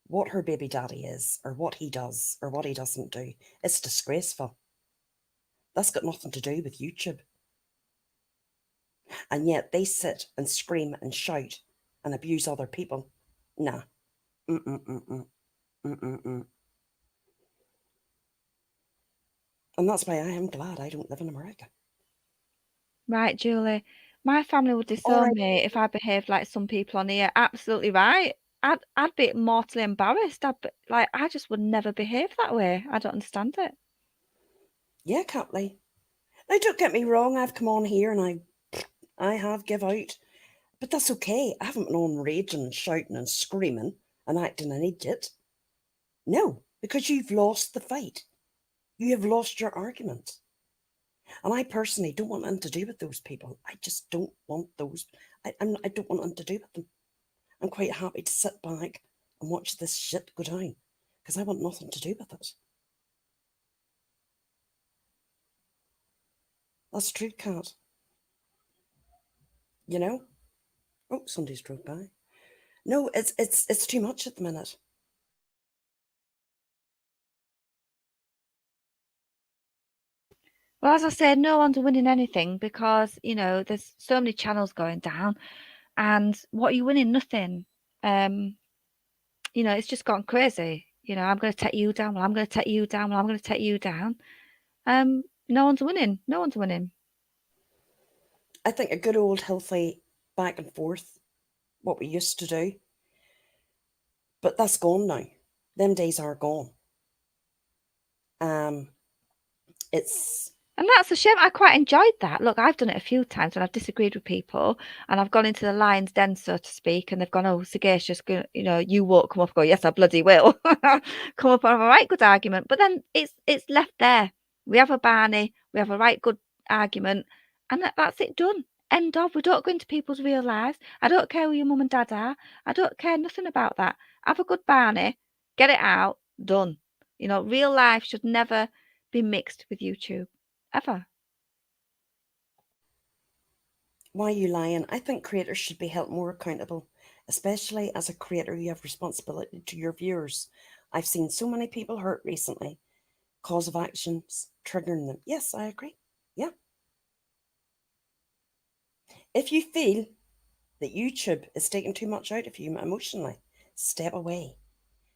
What her baby daddy is, or what he does, or what he doesn't do. It's disgraceful. That's got nothing to do with YouTube. And yet they sit and scream and shout and abuse other people. Nah. Mm-mm-mm-mm. Mm-mm-mm. And that's why I am glad I don't live in America. Right, Julie. My family would All disown right. me if I behaved like some people on here. Absolutely right. I'd be mortally embarrassed. I just would never behave that way. I don't understand it. Yeah, Capley. Now, don't get me wrong. I've come on here and I have give out. But that's okay. I haven't been on raging and shouting and screaming and acting an idiot. No, because you've lost the fight. You have lost your argument. And I personally don't want anything to do with those people. I just don't want those. I don't want anything to do with them. I'm quite happy to sit back and watch this shit go down. because I want nothing to do with it. That's true, Cat. You know? Oh, somebody's drove by. No, it's too much at the minute. Well, as I said, no one's winning anything because, there's so many channels going down, and what are you winning? Nothing. It's just gone crazy. I'm going to take you down. Well, I'm going to take you down. Well, I'm going to take you down. No one's winning. No one's winning. I think a good old healthy back and forth, what we used to do, but that's gone now. Them days are gone. It's And that's a shame. I quite enjoyed that. Look, I've done it a few times when I've disagreed with people and I've gone into the lion's den, so to speak, and they've gone, oh, sagacious, you won't come up and go, yes, I bloody will. Come up and have a right good argument. But then it's left there. We have a Barney, we have a right good argument, and that's it done. End of. We don't go into people's real lives. I don't care who your mum and dad are. I don't care nothing about that. Have a good Barney, get it out, done. Real life should never be mixed with YouTube. Ever. why you lying. I think creators should be held more accountable, especially as a creator, you have responsibility to your viewers. I've seen so many people hurt recently, cause of actions triggering them. Yes, I agree. Yeah. If you feel that YouTube is taking too much out of you emotionally, step away.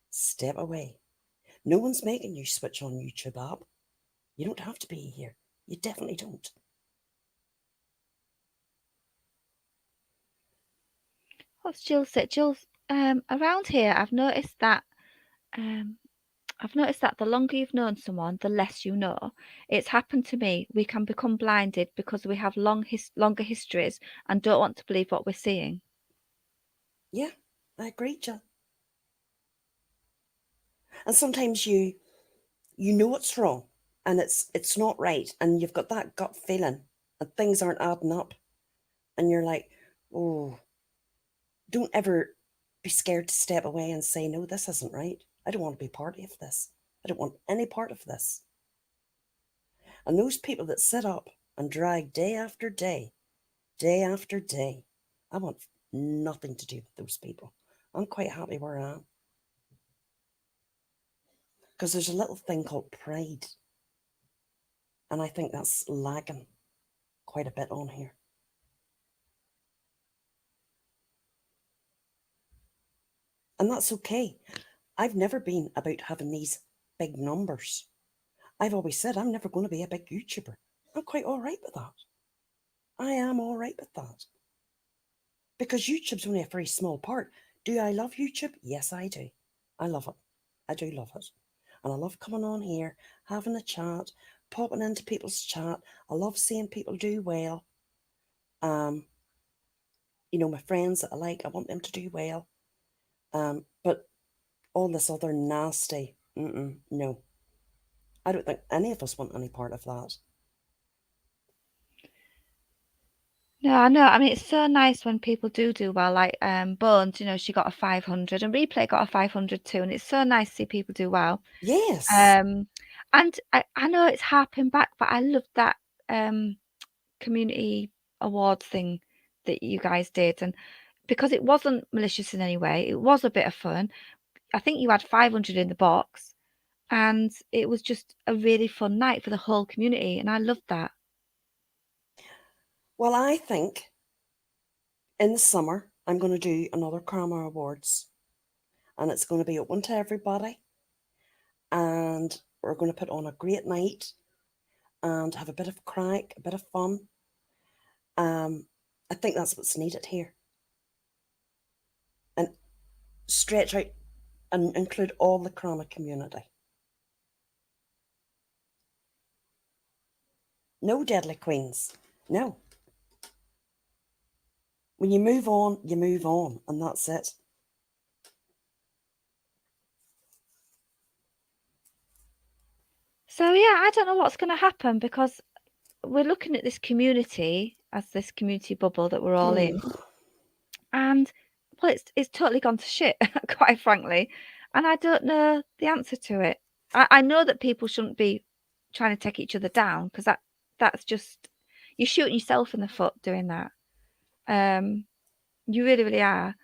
Step away. No one's making you switch on YouTube app. You don't have to be here. You definitely don't. What's Jill said? Jill's around here. I've noticed that the longer you've known someone, the less you know. It's happened to me. We can become blinded because we have longer histories and don't want to believe what we're seeing. Yeah, I agree, Jill. And sometimes you know it's wrong and it's not right, and you've got that gut feeling and things aren't adding up, and you're like, oh, don't ever be scared to step away and say, no, this isn't right. I don't want to be part of this. I don't want any part of this. And those people that sit up and drag day after day, day after day, I want nothing to do with those people. I'm quite happy where I am. Because there's a little thing called pride. And I think that's lagging quite a bit on here. And that's okay. I've never been about having these big numbers. I've always said I'm never going to be a big YouTuber. I'm quite all right with that. I am all right with that. Because YouTube's only a very small part. Do I love YouTube? Yes, I do. I love it. I do love it. And I love coming on here, having a chat, popping into people's chat. I love seeing people do well. My friends that I like, I want them to do well. But all this other nasty, no. I don't think any of us want any part of that. No, I know. I mean, it's so nice when people do well. Like Bones, she got a 500, and Replay got a 500 too, and it's so nice to see people do well. Yes. And I know it's harping back, but I love that community awards thing that you guys did, and because it wasn't malicious in any way, it was a bit of fun. I think you had 500 in the box, and it was just a really fun night for the whole community, and I loved that. Well, I think in the summer I'm going to do another Crama Awards, and it's going to be open to everybody, and we're going to put on a great night and have a bit of crack, a bit of fun. I think that's what's needed here. And stretch out and include all the Crama community. No deadly queens. No. When you move on, and that's it. So yeah, I don't know what's going to happen because we're looking at this community as this community bubble that we're all in, and well, it's totally gone to shit, quite frankly. and I don't know the answer to it. I know that people shouldn't be trying to take each other down, because that's just, you're shooting yourself in the foot doing that. You really, really are.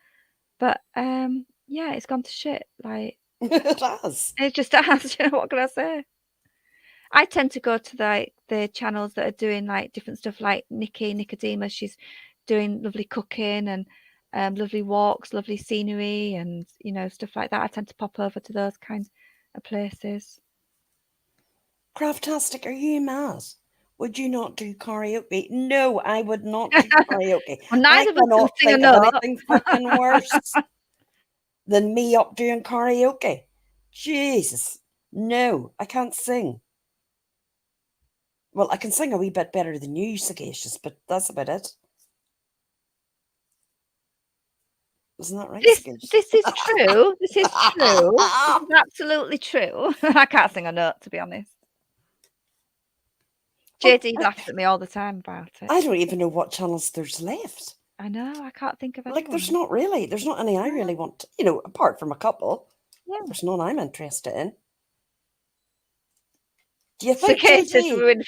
But yeah, it's gone to shit. Like, It has. it just has. You know, what can I say? I tend to go to the channels that are doing like different stuff, like Nicodema. She's doing lovely cooking and lovely walks, lovely scenery, and stuff like that. I tend to pop over to those kinds of places. Craftastic, are you mad? Would you not do karaoke? No, I would not do karaoke. Well, I neither of us can cannot sing a think of note. anything fucking worse than me up doing karaoke. Jesus. No, I can't sing. Well, I can sing a wee bit better than you, Sagacious, but that's about it. Isn't that right, Sagacious? This is true. This is true. This is absolutely true. I can't sing a note, to be honest. JD laughs at me all the time about it. I don't even know what channels there's left. I know. I can't think of anyone. Like, there's not really. There's not any I really want to, apart from a couple. Yeah. There's none I'm interested in. Do you think Cicadas JD? ruined.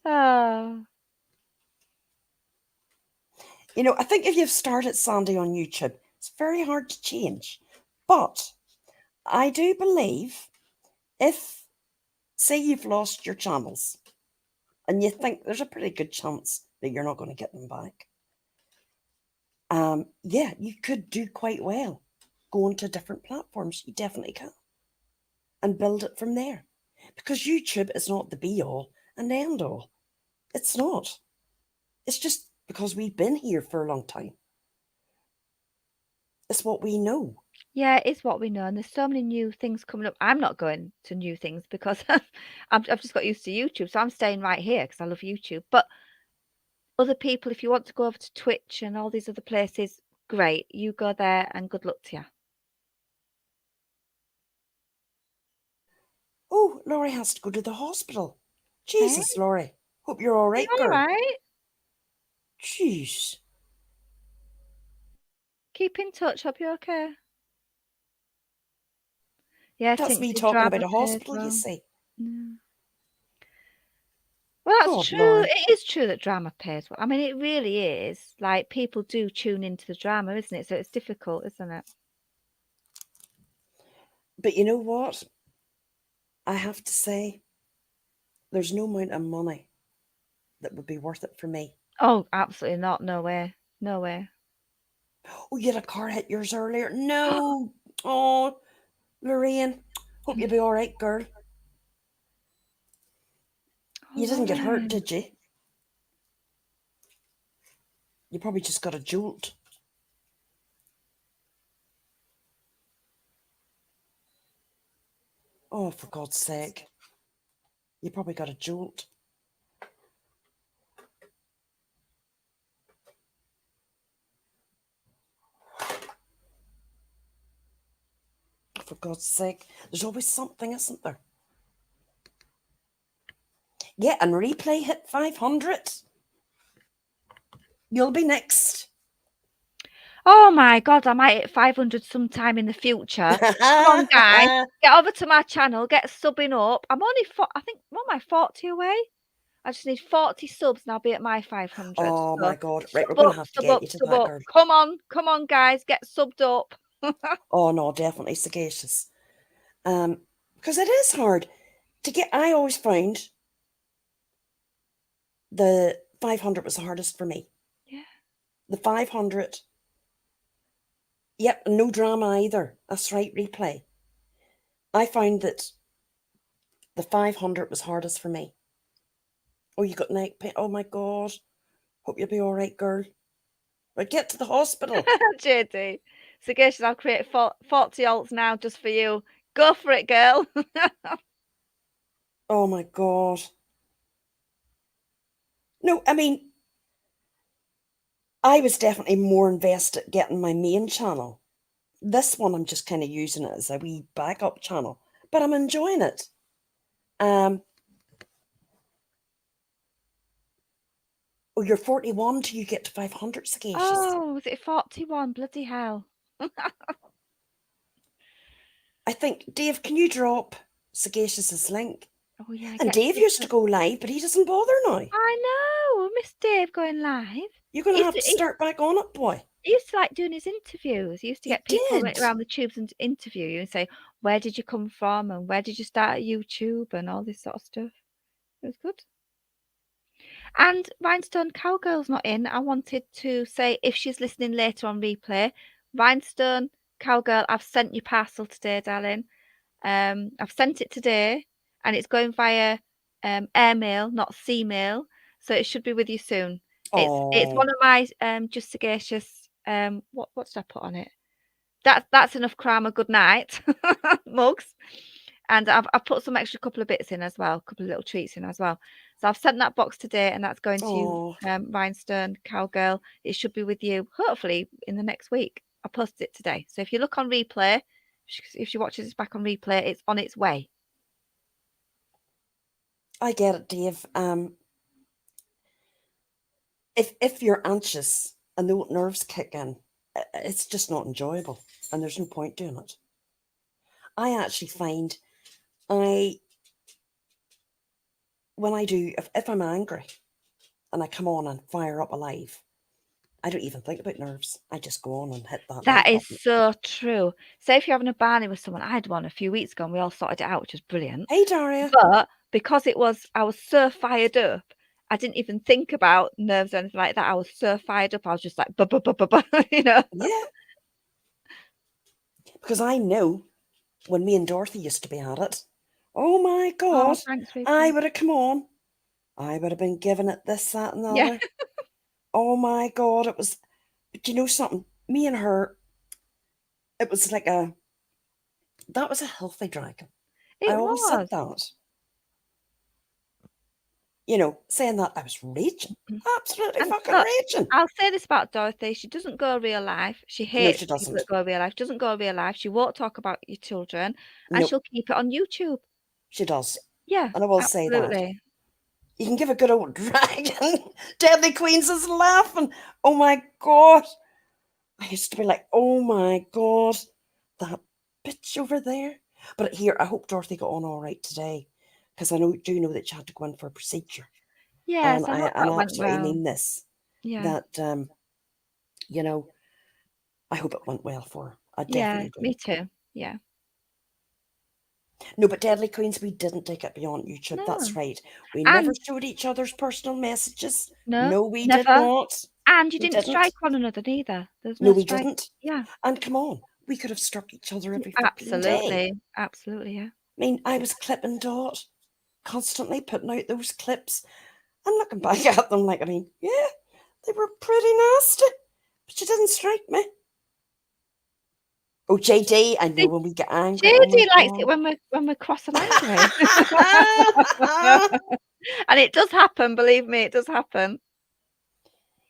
Oh. I think if you've started Sandy on YouTube, it's very hard to change. But I do believe if, say, you've lost your channels and you think there's a pretty good chance that you're not going to get them back, yeah, you could do quite well going to different platforms. You definitely can. And build it from there. Because YouTube is not the be all and end all. It's not. It's just because we've been here for a long time. It's what we know. Yeah, it's what we know, and there's so many new things coming up. I'm not going to new things because I've just got used to YouTube, so I'm staying right here because I love YouTube. But other people, if you want to go over to Twitch and all these other places, great. You go there, and good luck to you. Oh, Laurie has to go to the hospital. Jesus, Laurie. Hope you're all right, All girl. right. Jeez. Keep in touch. Hope you're okay. Yeah, That's me Tinksy talking drama about a pays hospital, you well. see. Yeah. Well, that's God, true. Laurie. It is true that drama pays well. I mean, it really is. Like, people do tune into the drama, isn't it? So it's difficult, isn't it? But you know what? I have to say, there's no amount of money that would be worth it for me. Oh, absolutely not. No way. No way. Oh, you had a car hit yours earlier? No. Oh, Lorraine. Hope you'll be all right, girl. You didn't get hurt, did you? You probably just got a jolt. Oh, for God's sake. You probably got a jolt. For God's sake. There's always something, isn't there? Yeah, and replay hit 500. You'll be next. Oh my God, I might hit 500 sometime in the future. Come on, guys. Get over to my channel. Get subbing up. I'm only, I think, what am I, 40 away? I just need 40 subs and I'll be at my 500. Oh So, my God. Right, we're sub going up, to have to sub get up, you to sub that, up. girl. Come on, guys. Get subbed up. Oh no, definitely Sagacious. Because it is hard to get. I always found the 500 was the hardest for me. Yeah. The 500. Yep, no drama either. That's right, replay. I found that the 500 was hardest for me. Oh, you got neck pain. Oh my God. Hope you'll be all right, girl. Right, get to the hospital. JD. Sagacious, I'll create 40 alts now just for you. Go for it, girl. Oh my God. No, I mean, I was definitely more invested getting my main channel. This one, I'm just kind of using it as a wee backup channel, but I'm enjoying it. Oh, you're 41 till you get to 500, Sagacious. Oh, was it 41? Bloody hell. I think, Dave, can you drop Sagacious's link? Oh yeah, And get Dave used to go live, but he doesn't bother now. I know, Miss Dave going live. You're going to have to start back on it, boy. He used to like doing his interviews. He used to He get people did. around the tubes and interview you and say, where did you come from and where did you start at YouTube and all this sort of stuff. It was good. And Rhinestone Cowgirl's not in. I wanted to say if she's listening later on replay, Rhinestone Cowgirl, I've sent you parcel today, darling. I've sent it today and it's going via airmail, not sea mail. So it should be with you soon. It's one of my just sagacious what did I put on it? That's enough Crama good night mugs. And I've put some extra couple of bits in as well, a couple of little treats in as well. So I've sent that box today and that's going to Rhinestone Cowgirl. It should be with you hopefully in the next week. I posted it today. So if you look on replay, if she watches this back on replay, it's on its way. I get it, Dave. If you're anxious and the nerves kick in, it's just not enjoyable and there's no point doing it. I actually find when I do, if I'm angry and I come on and fire up a live, I don't even think about nerves. I just go on and hit that. That is so true. Say if you're having a barney with someone, I had one a few weeks ago and we all sorted it out, which was brilliant. Hey, Daria. But because I was so fired up, I didn't even think about nerves or anything like that. I was so fired up. I was just like, you know. Yeah. Because I know when me and Dorothy used to be at it, oh my God, Thanks, I would have come on. I would have been giving it this, that, and the other. Oh my God, it was, but you know something? Me and her, it was like that was a healthy dragon. I always said that. You know, saying that I was raging. Absolutely fucking raging. I'll say this about Dorothy. She doesn't go real life. She hates she people that go real life. Doesn't go real life. She won't talk about your children. And she'll keep it on YouTube. She does. Yeah. And I will say that. You can give a good old dragon. Deadly Queens is laughing. Oh my God. I used to be like, oh my God, that bitch over there. But here, I hope Dorothy got on all right today. Because I do know that she had to go in for a procedure. Yes, and I absolutely mean this. Yeah. That, you know, I hope it went well for her. I definitely do. Me too. Yeah. No, but Deadly Queens, we didn't take it beyond YouTube. No. That's right. We never showed each other's personal messages. No, we never. did not. And you didn't strike one another neither. There's No, no we strike. didn't. Yeah. And come on, we could have struck each other every fucking day. Absolutely, yeah. I mean, I was clipping Dot, constantly putting out those clips and looking back at them like, I mean, yeah, they were pretty nasty, but she didn't strike me. Oh, JD, I know when we get angry. JD likes it when we're cross and angry. And it does happen, believe me, it does happen.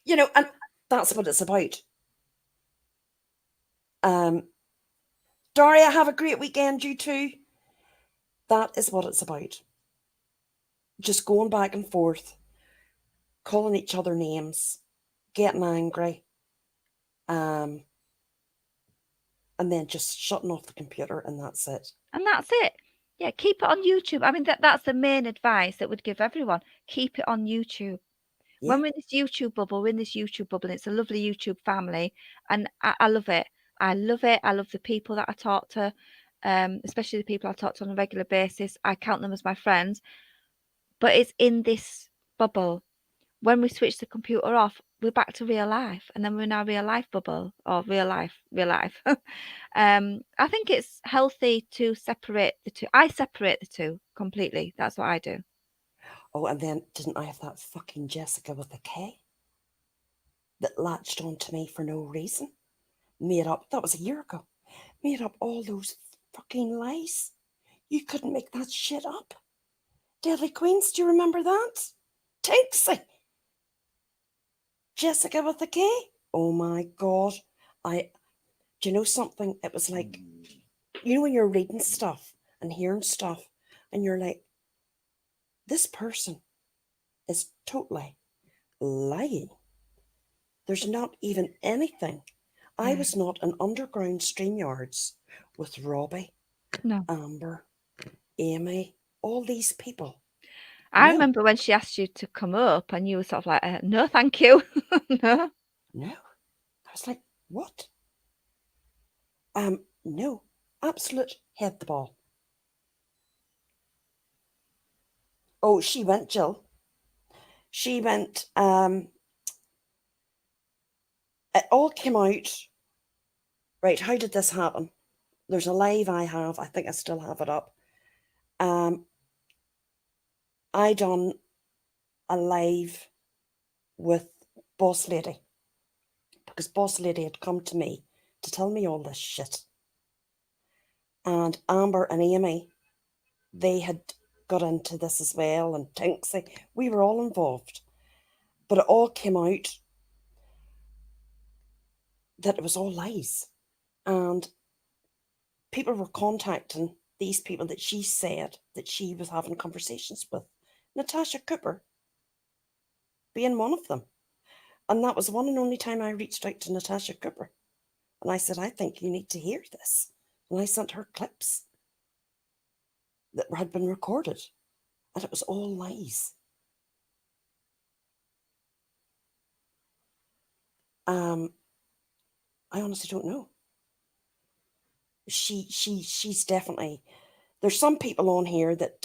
You know, and that's what it's about. Daria, have a great weekend, you too. That is what it's about. Just going back and forth, calling each other names, getting angry, and then just shutting off the computer, and that's it. And that's it. Yeah, keep it on YouTube. I mean, that's the main advice that would give everyone. Keep it on YouTube. Yeah. When we're in this YouTube bubble, it's a lovely YouTube family, and I love it. I love it. I love the people that I talk to, especially the people I talk to on a regular basis. I count them as my friends. But it's in this bubble. When we switch the computer off, we're back to real life, and then we're in our real life bubble, or real life. I think it's healthy to separate the two. I separate the two completely. That's what I do. Oh, and then didn't I have that fucking Jessica with a K that latched onto me for no reason? Made up, that was a year ago, made up all those fucking lies. You couldn't make that shit up. Deadly Queens, do you remember that? Tinksy. Jessica with a K. Oh my God. Do you know something? It was like, you know when you're reading stuff and hearing stuff and you're like, this person is totally lying. There's not even anything. I was not in underground StreamYards with Robbie No. Amber, Amy, all these people. I No, remember when she asked you to come up and you were sort of like, no, thank you. No. no. I was like, what? No, absolute head the ball. Oh, she went, Jill. She went, it all came out. Right, how did this happen? There's a live I have, I think I still have it up. I done a live with Boss Lady because Boss Lady had come to me to tell me all this shit. And Amber and Amy, they had got into this as well, and Tinksy, we were all involved. But it all came out that it was all lies. And people were contacting these people that she said that she was having conversations with. Natasha Cooper being one of them. And that was one and only time I reached out to Natasha Cooper. And I said, I think you need to hear this. And I sent her clips that had been recorded. And it was all lies. I honestly don't know. She's definitely. There's some people on here that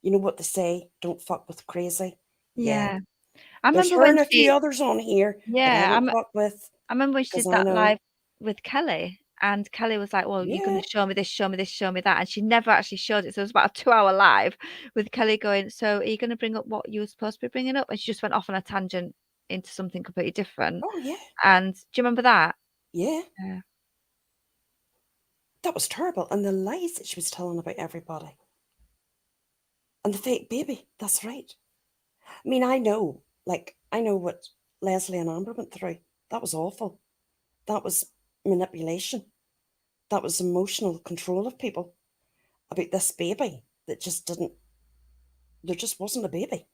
you know what they say, don't fuck with crazy. Yeah. I There's remember her when and a she, few others on here that I don't fuck with I remember when she because did I that know. live with Kelly, and Kelly was like, well, you're going Yeah. to show me this, show me this, show me that. And she never actually showed it. So it was about a 2-hour live with Kelly going, so are you going to bring up what you were supposed to be bringing up? And she just went off on a tangent into something completely different. Oh yeah. And do you remember that? Yeah. Yeah. That was terrible. And the lies that she was telling about everybody. And the fake baby. That's right. I mean, I know what Leslie and Amber went through. That was awful. That was manipulation. That was emotional control of people about this baby that just didn't, there just wasn't a baby.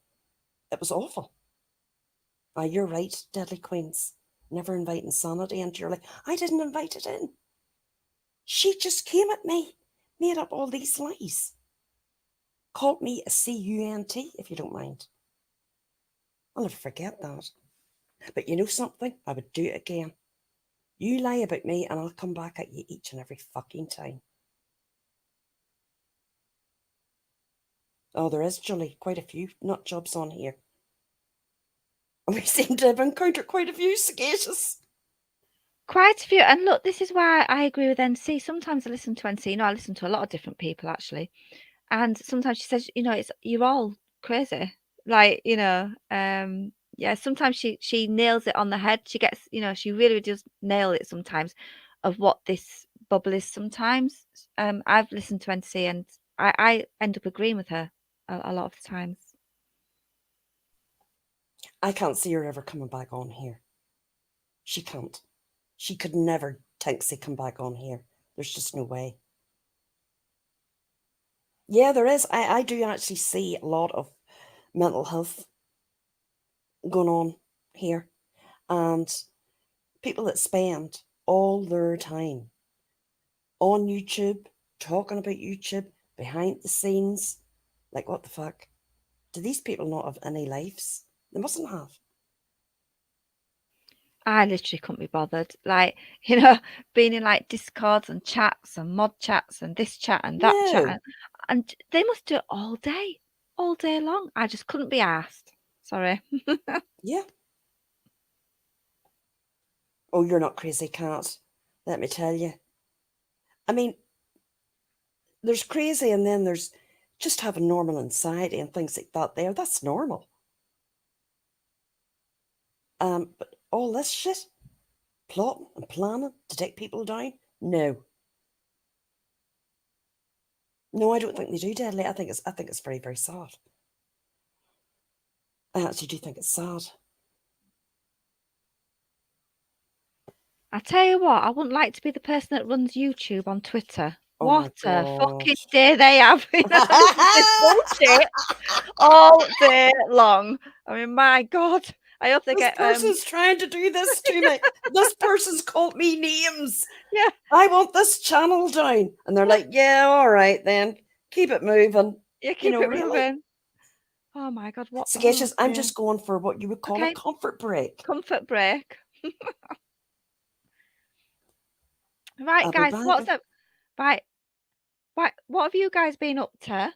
It was awful. You're right, Deadly Queens. Never invite insanity into your life. I didn't invite it in. She just came at me, made up all these lies. Called me a cunt, if you don't mind. I'll never forget that. But you know something? I would do it again. You lie about me and I'll come back at you each and every fucking time. Oh, there is, Julie, quite a few nut jobs on here. And we seem to have encountered quite a few sagacious. Quite a few. And look, this is why I agree with NC. Sometimes I listen to NC. You know, I listen to a lot of different people actually. And sometimes she says, you know, it's you're all crazy. Like, you know, yeah, sometimes she nails it on the head. She gets, you know, she really does nail it sometimes of what this bubble is sometimes. I've listened to NC and I end up agreeing with her a lot of the times. I can't see her ever coming back on here. She can't. She could never Tinksy come back on here. There's just no way. Yeah, there is. I do actually see a lot of mental health going on here. And people that spend all their time on YouTube, talking about YouTube, behind the scenes. Like, what the fuck? Do these people not have any lives? They mustn't have. I literally couldn't be bothered. Like, you know, being in like Discords and chats and mod chats and this chat and that chat. No. And they must do it all day long. I just couldn't be asked. Sorry. Yeah. Oh, you're not crazy, cat. Let me tell you. I mean, there's crazy and then there's just having normal anxiety and things like that there. That's normal. But all this shit, plotting and planning to take people down, no. No, I don't think they do, Deadly. I think it's very, very sad. I actually do think it's sad. I tell you what, I wouldn't like to be the person that runs YouTube on Twitter. Oh What my a god. fucking day they have. You know, this bullshit all day long. I mean, my God. I hope they This get person's trying to do this to me. This person's called me names. yeah. I want this channel down. And they're like, yeah, all right then. Keep it moving. Yeah, keep it Really. moving. Oh my God, what? Sagacious, I'm Yeah. just going for what you would call a Okay. comfort break. Comfort break. Right, I'll be guys, back. what's up? Right, what have you guys been up to?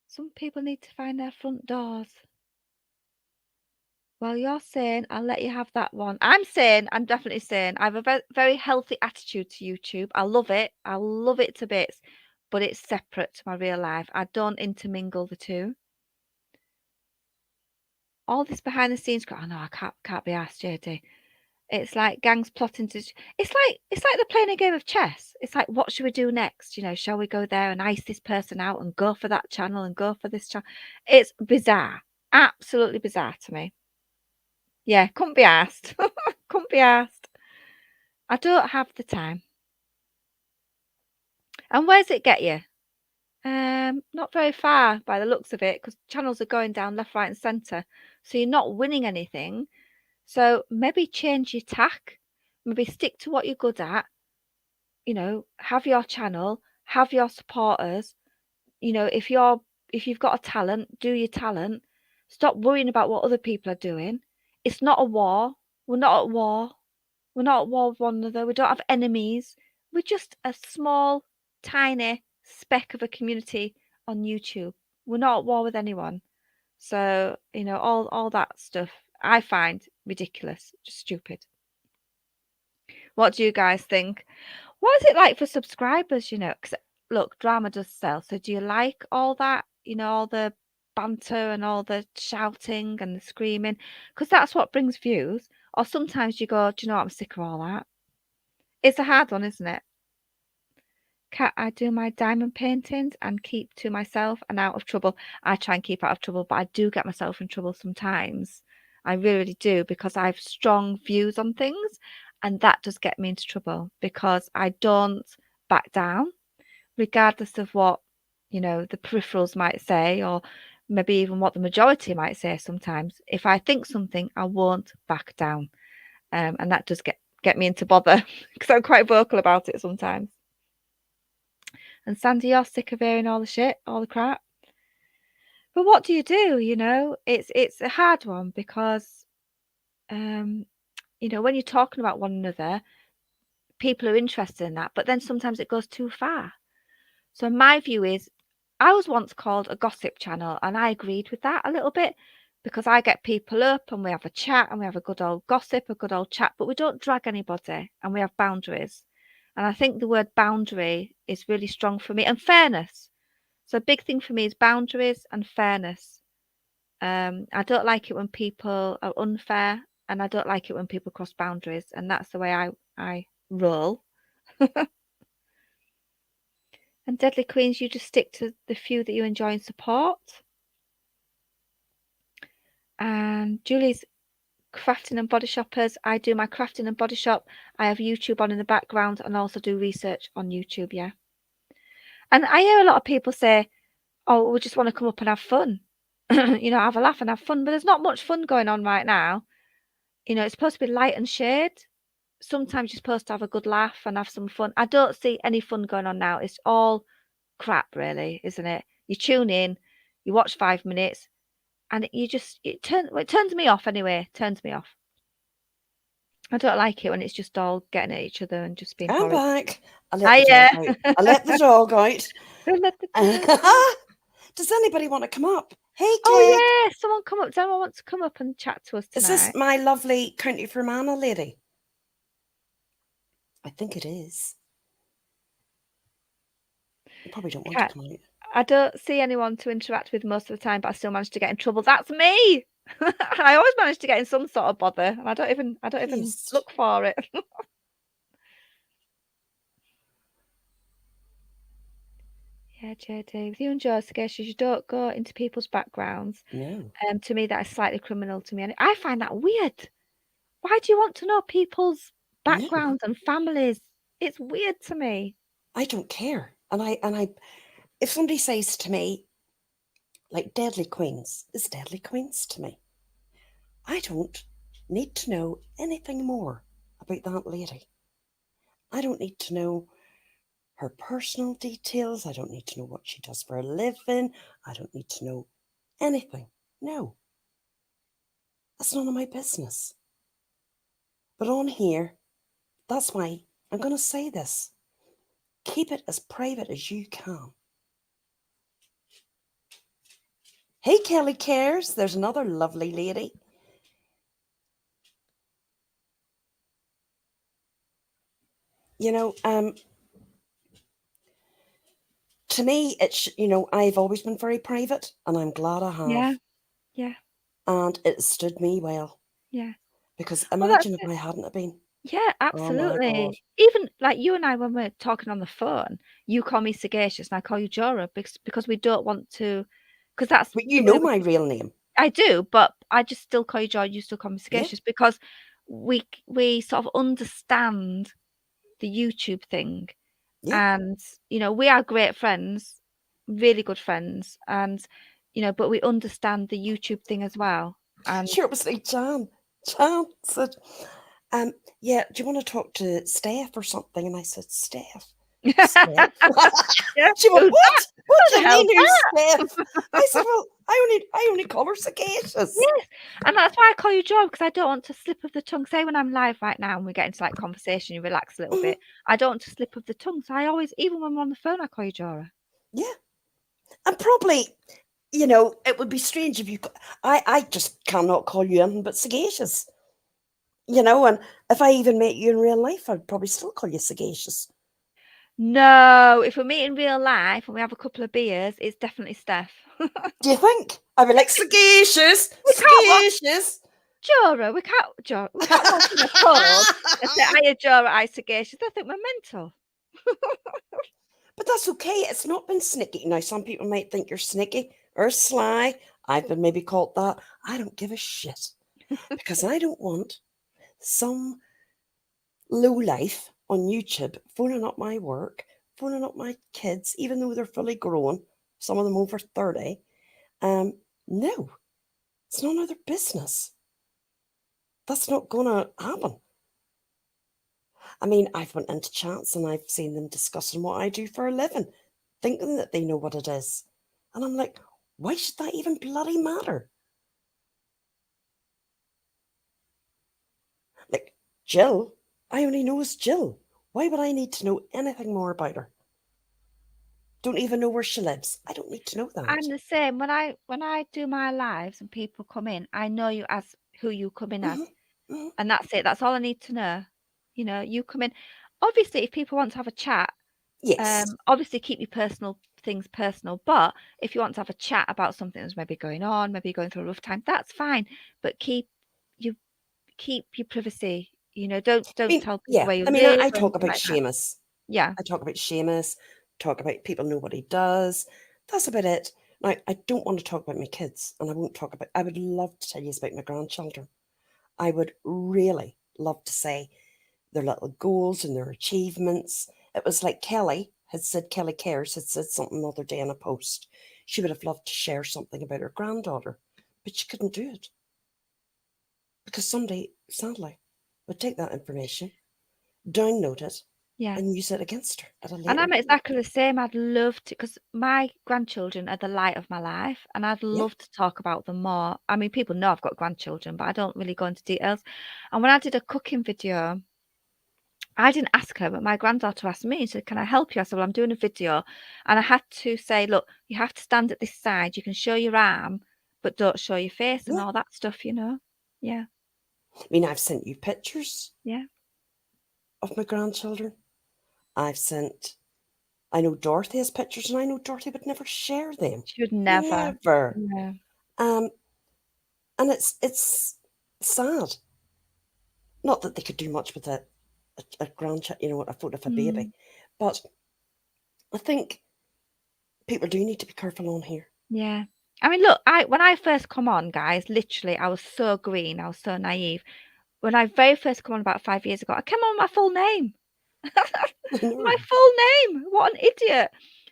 Some people need to find their front doors. Well, you're saying I'll let you have that one. I'm definitely saying I have a very healthy attitude to YouTube. I love it. I love it to bits, but it's separate to my real life. I don't intermingle the two. All this behind the scenes, oh no, I can't be asked, JD. It's like gangs plotting to. It's like they're playing a game of chess. It's like, what should we do next? You know, shall we go there and ice this person out and go for that channel and go for this channel? It's bizarre, absolutely bizarre to me. Yeah, couldn't be asked. Couldn't be asked. I don't have the time. And where's it get you? Not very far by the looks of it, because channels are going down left, right, and centre. So you're not winning anything. So maybe change your tack. Maybe stick to what you're good at. You know, have your channel, have your supporters. You know, if you've got a talent, do your talent. Stop worrying about what other people are doing. It's not a war. We're not at war. We're not at war with one another. We don't have enemies. We're just a small, tiny speck of a community on YouTube. We're not at war with anyone. So, you know, all that stuff I find ridiculous, just stupid. What do you guys think? What is it like for subscribers, you know? Because look, drama does sell. So do you like all that, you know, all the banter and all the shouting and the screaming? Because that's what brings views. Or sometimes you go, do you know what? I'm sick of all that. It's a hard one, isn't it? I do my diamond paintings and keep to myself and out of trouble. I try and keep out of trouble, but I do get myself in trouble sometimes. I really do, because I have strong views on things, and that does get me into trouble because I don't back down, regardless of what, you know, the peripherals might say, or maybe even what the majority might say sometimes. If I think something, I won't back down. And that does get me into bother because I'm quite vocal about it sometimes. And Sandy, you're sick of hearing all the shit, all the crap. But what do? You know, it's a hard one because, you know, when you're talking about one another, people are interested in that, but then sometimes it goes too far. So my view is, I was once called a gossip channel, and I agreed with that a little bit, because I get people up and we have a chat and we have a good old gossip, a good old chat, but we don't drag anybody and we have boundaries. And I think the word boundary is really strong for me, and fairness. So a big thing for me is boundaries and fairness. I don't like it when people are unfair, and I don't like it when people cross boundaries, and that's the way I roll. And Deadly Queens, you just stick to the few that you enjoy and support. And Julie's crafting and body shoppers. I do my crafting and body shop. I have YouTube on in the background and also do research on YouTube, yeah. And I hear a lot of people say, oh, we just want to come up and have fun. You know, have a laugh and have fun. But there's not much fun going on right now. You know, it's supposed to be light and shade. Sometimes you're supposed to have a good laugh and have some fun. I don't see any fun going on now. It's all crap, really, isn't it? You tune in, you watch 5 minutes, and it turns me off anyway. Turns me off. I don't like it when it's just all getting at each other and just being I'm horrid. back. I let the dog out. I let the dog out. Don't let the dog- Does anybody want to come up? Hey, Kate. Oh yeah, someone come up. Does anyone want to come up and chat to us tonight? Is this my lovely County Fermanagh lady? I think it is. You probably don't want to come out. I don't see anyone to interact with most of the time, but I still manage to get in trouble. That's me. I always manage to get in some sort of bother, and I don't even Yes. look for it. Yeah, JD, with you and Joe, Sagacious, you don't go into people's backgrounds. No. To me, that is slightly criminal to me, and I find that weird. Why do you want to know people's backgrounds and families? It's weird to me. I don't care. And I if somebody says to me, like Deadly Queens is Deadly Queens to me. I don't need to know anything more about that lady. I don't need to know her personal details. I don't need to know what she does for a living. I don't need to know anything. No, that's none of my business. But on here, that's why I'm going to say this. Keep it as private as you can. Hey, Kelly Cares. There's another lovely lady. You know, to me, it's, I've always been very private, and I'm glad I Yeah, have. yeah, And it stood me well. yeah. Because Well, that's imagine if it. I hadn't have been. Yeah, Oh my God. absolutely. Even like you and I, when we're talking on the phone, you call me sagacious and I call you Juror because we don't want to, because that's But the you way know my real name. I do, but I just still call you Juror, you still call me Yeah, sagacious because we sort of understand the YouTube thing, yeah. and we are great friends, really good friends, and but we understand the YouTube thing as well. And Sure, it was like Jan. Jan said, um, yeah, do you want to talk to Steph or something? And I said, Steph. Steph. yeah, She went, who's what? that? What Who do the you hell's mean who's that? Steph? I said, well, I only call her Sagacious. Yes, and that's why I call you Joe because I don't want to slip of the tongue. Say when I'm live right now and we get into like conversation, you relax a little Mhm. bit. I don't want to slip of the tongue, so I always, even when we're on the phone, I call you Jora. Yeah. And probably, it would be strange if you, I just cannot call you anything but Sagacious. And if I even met you in real life, I'd probably still call you Sagacious. No, if we meet in real life and we have a couple of beers, it's definitely Steph. Do you think? I'd be like, Sagacious, We can't walk, Sagacious. Jora. We can't walk in a pub and say, "Hiya, Jora, I sagacious." I think we're mental. But that's okay. It's not been snicky. Now, some people might think you're snicky or sly. I've been maybe called that. I don't give a shit because I don't want some low life on YouTube phoning up my work, phoning up my kids, even though they're fully grown, some of them over 30. No, it's none of their business. That's not going to happen. I mean, I've went into chats and I've seen them discussing what I do for a living, thinking that they know what it is. And I'm like, why should that even bloody matter? Like, Jill, I only know as Jill. Why would I need to know anything more about her? Don't even know where she lives. I don't need to know I'm that. the same. When I do my lives and people come in, I know you as who you come in as. Hmm. Hmm. And that's it. That's all I need to know. You come in. Obviously, if people want to have a chat, Yes. obviously keep your personal things personal. But if you want to have a chat about something that's maybe going on, maybe you're going through a rough time, that's fine. But you keep your privacy. I Don't mean, tell people yeah. where you I mean, live I or talk anything about like that. Seamus. Yeah. I talk about Seamus, talk about people know what he does. That's about it. Now, I don't want to talk about my kids, and I would love to tell you about my grandchildren. I would really love to say their little goals and their achievements. It was like Kelly Cares had said something the other day in a post. She would have loved to share something about her granddaughter, but she couldn't do it because somebody, sadly, would take that information, download it, Yeah. and use it against her at a And later I'm date. exactly the same. I'd love to, because my grandchildren are the light of my life, and I'd Yeah, love to talk about them more. I mean, people know I've got grandchildren, but I don't really go into details. And when I did a cooking video, I didn't ask her, but my granddaughter asked me. She said, "Can I help you?" I said, "Well, I'm doing a video." And I had to say, "Look, you have to stand at this side. You can show your arm, but don't show your face and yeah. all that stuff. Yeah, I mean, I've sent you pictures yeah. of my grandchildren. I know Dorothy has pictures, and I know Dorothy would never share them. She would never. Never. Yeah. Um, and it's sad. Not that they could do much with a grandchild, a photo of a baby, Mm, but I think people do need to be careful on here. yeah. I mean, look, when I first come on, guys, literally, I was so green. I was so naive. When I very first come on about 5 years ago, I came on my full name. I My know. full name. What an idiot.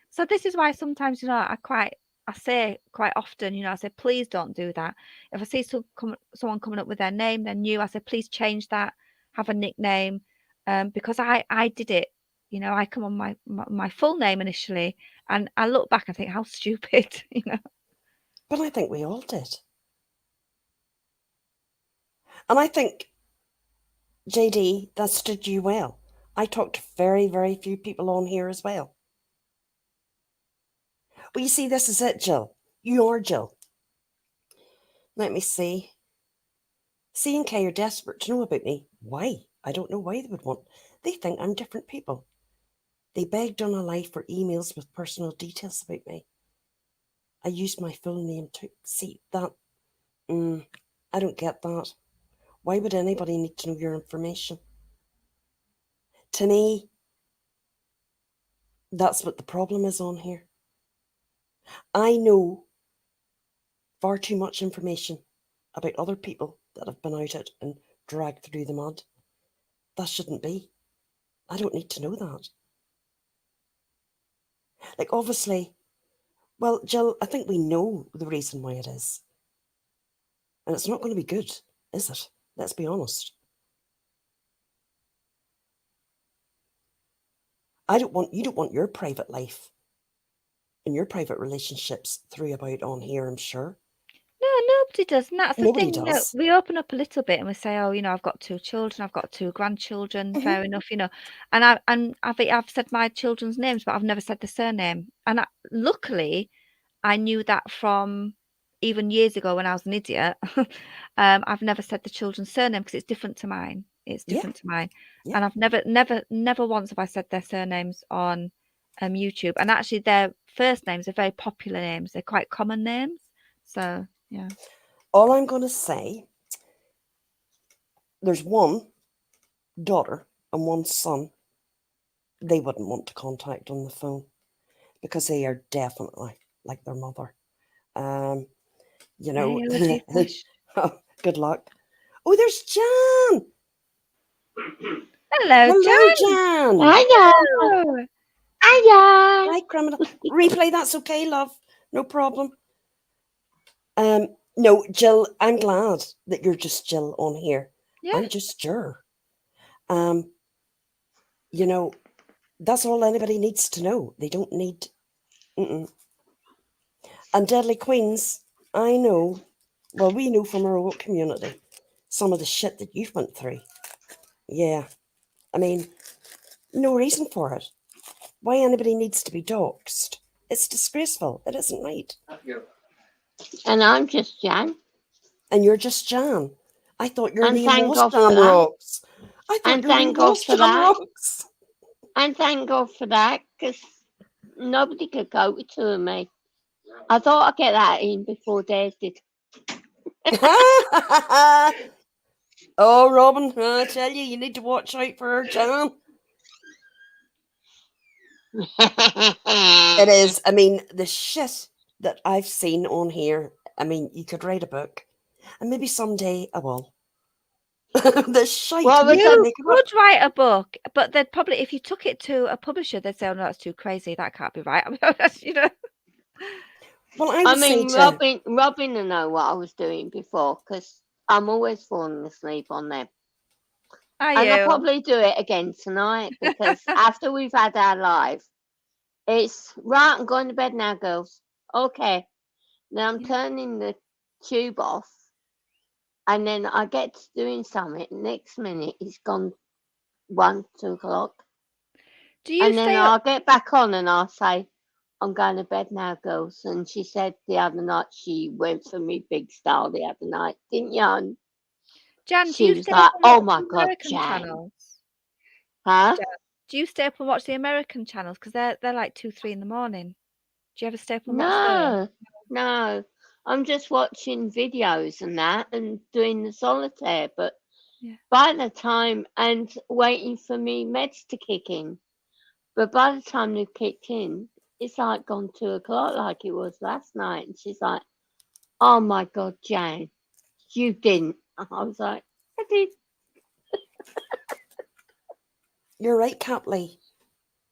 So this is why sometimes, I quite I say quite often, I say, please don't do that. If I see someone coming up with their name, they're new, I say, please change that, have a nickname, because I did it. I come on my full name initially, and I look back and think, how stupid, But I think we all did. And I think, JD, that stood you well. I talked to very, very few people on here as well. Well, you see, this is it, Jill. You are Jill. Let me see. C and K are desperate to know about me. Why? I don't know why they would want. They think I'm different people. They begged on a lie for emails with personal details about me. I used my full name to see that. I don't get that. Why would anybody need to know your information? To me, that's what the problem is on here. I know far too much information about other people that have been outed and dragged through the mud. That shouldn't be. I don't need to know that. Like, obviously, well, Jill, I think we know the reason why it is. And it's not going to be good, is it? Let's be honest. You don't want your private life and your private relationships through about on here, I'm sure. No, nobody does. And that's the Nobody thing, does. we open up a little bit and we say, oh, I've got 2 children, I've got 2 grandchildren, fair enough, And I've said my children's names, but I've never said the surname. And luckily, I knew that from even years ago when I was an idiot. I've never said the children's surname because it's different to mine. It's different to mine. Yeah. And I've never once have I said their surnames on YouTube. And actually, their first names are very popular names. They're quite common names. So, yeah. All I'm going to say, there's one daughter and one son they wouldn't want to contact on the phone because they are definitely like their mother. Oh, good luck. Oh, there's Jan. Hello, Jan. Jan. Hiya. Hiya. Hi, criminal. Replay, that's okay, love. No problem. No, Jill, I'm glad that you're just Jill on here. Yeah. I'm just Juror. That's all anybody needs to know. They don't need... And Deadly Queens, I know, well, we know from our own community some of the shit that you've went through. Yeah. I mean, no reason for it. Why anybody needs to be doxxed? It's disgraceful. It isn't right. And I'm just Jan. And you're just Jan. I thought your And name thank was God for Jan that. Rocks. I thought And your name thank God was for Jan that. Rocks. And thank God for that, because nobody could cope with 2 of me. I thought I'd get that in before Dave did. Oh, Robin, I tell you, you need to watch out for her, Jan. It is. I mean, the shit that I've seen on here, I mean, you could write a book. And maybe someday I will. The shite. Well, You could write a book, but they'd probably, if you took it to a publisher, they'd say, oh, no, that's too crazy. That can't be right. I mean, Well, I mean, Robin will know what I was doing before, because I'm always falling asleep on them. And I'll probably do it again tonight, because after we've had our live, it's, right, I'm going to bed now, girls. Okay. Then I'm turning the tube off, and then I get to doing something. Next minute, it's gone 1, 2 o'clock. And then I'll get back on and I'll say, I'm going to bed now, girls. And she said the other night she went for me big style the other night, didn't you? Jan, she was like, oh my God, Jan. Channels? Huh? Jan, do you stay up and watch the American channels? Because they're like 2, 3 in the morning. Do you ever stay up and watch them? No. I'm just watching videos and that and doing the solitaire. But by the time, and waiting for me meds to kick in. But by the time they've kicked in, it's like gone 2 o'clock like it was last night. And she's like, oh my God, Jane, you didn't. I was like, I did. You're right, Catley.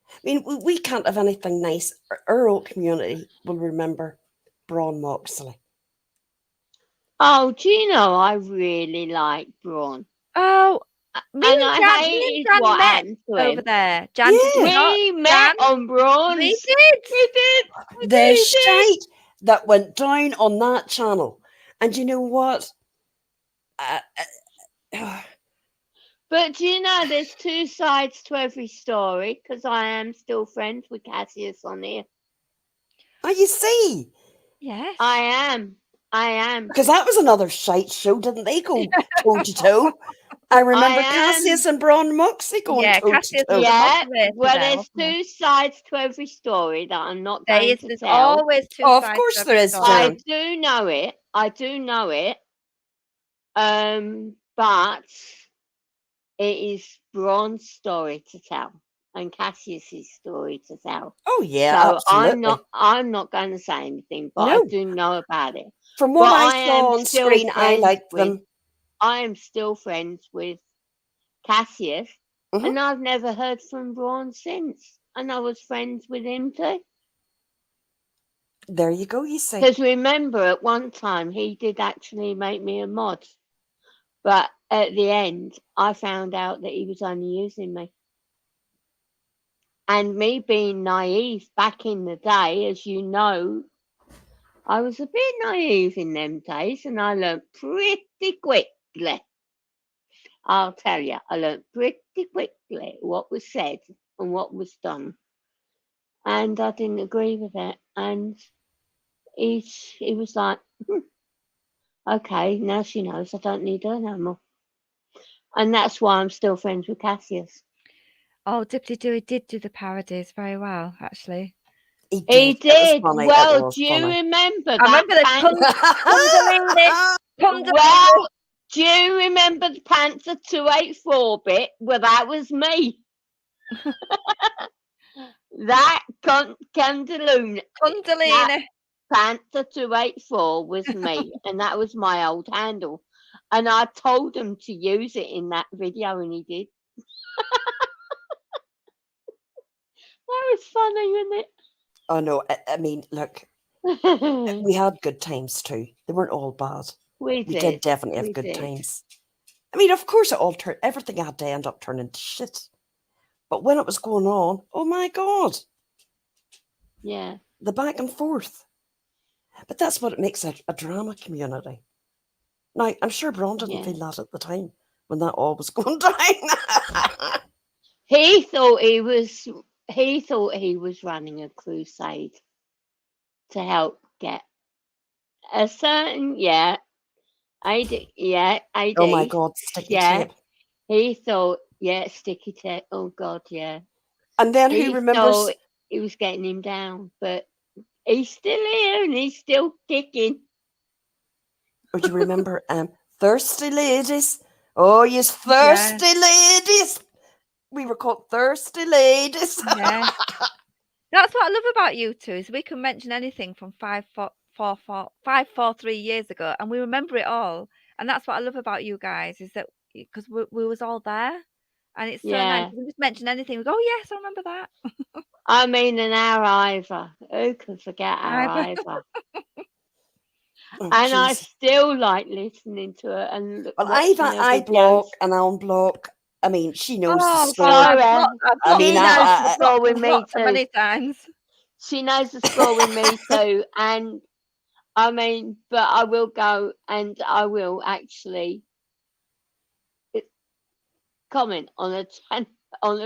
I mean, we can't have anything nice. Our old community will remember Braun Moxley. Oh, do you know, I really like Braun. Oh, me And and I Jan hated what met happened to over him. there. Jan did Yeah. not. We met on Braun's. We did. We did. We The did. shite that went down on that channel. And you know what? But do you know, there's two sides to every story, because I am still friends with Cassius on here. Oh, you see? Yes. I am. Because that was another shite show, didn't they go toe to toe? I remember I am. Cassius and Braun Moxley going toe Cassius to toe. was the Yeah, moderator well, there, there's wasn't there? two sides to every story that I'm not There going is. to There's tell. always two Oh, of sides course to there every is, story. I Jan. do know it. I do know it. But it is Braun's story to tell and Cassius's story to tell. Oh yeah, So absolutely. I'm not going to say anything, but No. I do know about it. From what But I saw am on still screen, I friends liked with- them. I am still friends with Cassius, Mhm. and I've never heard from Braun since. And I was friends with him too. There you go, you see. Because remember, at one time, he did actually make me a mod. But at the end, I found out that he was only using me. And me being naive back in the day, as you know, I was a bit naive in them days, and I learnt pretty quickly. I'll tell you, I learnt pretty quickly what was said and what was done. And I didn't agree with it. And he was like, okay, now she knows I don't need her no more. And that's why I'm still friends with Cassius. Oh, Dippy Doo did do the parodies very well, actually. He He did. It was did. funny. Well, It was do you funny. remember I that? remember the Kundalini. Well, do you remember the Panther 284 bit? Well, that was me. That Kundalini Panther 284 was me, and that was my old handle. And I told him to use it in that video, and he did. That was funny, wasn't it? Oh no, I mean, look, we had good times too. They weren't all bad. We did definitely have We good did. times. I mean, of course, everything had to end up turning to shit. But when it was going on, oh my God, Yeah. the back and forth. But that's what it makes a drama community. Now, I'm sure Braun didn't feel that at the time when that all was going down. He thought he was running a crusade to help get a certain AD. Oh my God, sticky tape. He thought sticky tape. Oh God, yeah. And then He who remembers? thought he was getting him down, but he's still here and he's still kicking. Would you remember thirsty ladies? Oh, yes, thirsty ladies. We were called thirsty ladies. Yeah. That's what I love about you two, is we can mention anything from 543 years ago and we remember it all. And that's what I love about you guys, is that because we was all there, and it's so nice. We can just mention anything. We go, oh yes, I remember that. I mean, and our Ivor. Who can forget our Ivor? Oh, and geez. I still like listening to her and well, I block and unblock. I mean, she knows the score. Sorry. She knows the score with me too. Many times. She knows the score with me too, and I mean, but I will go and I will actually comment on the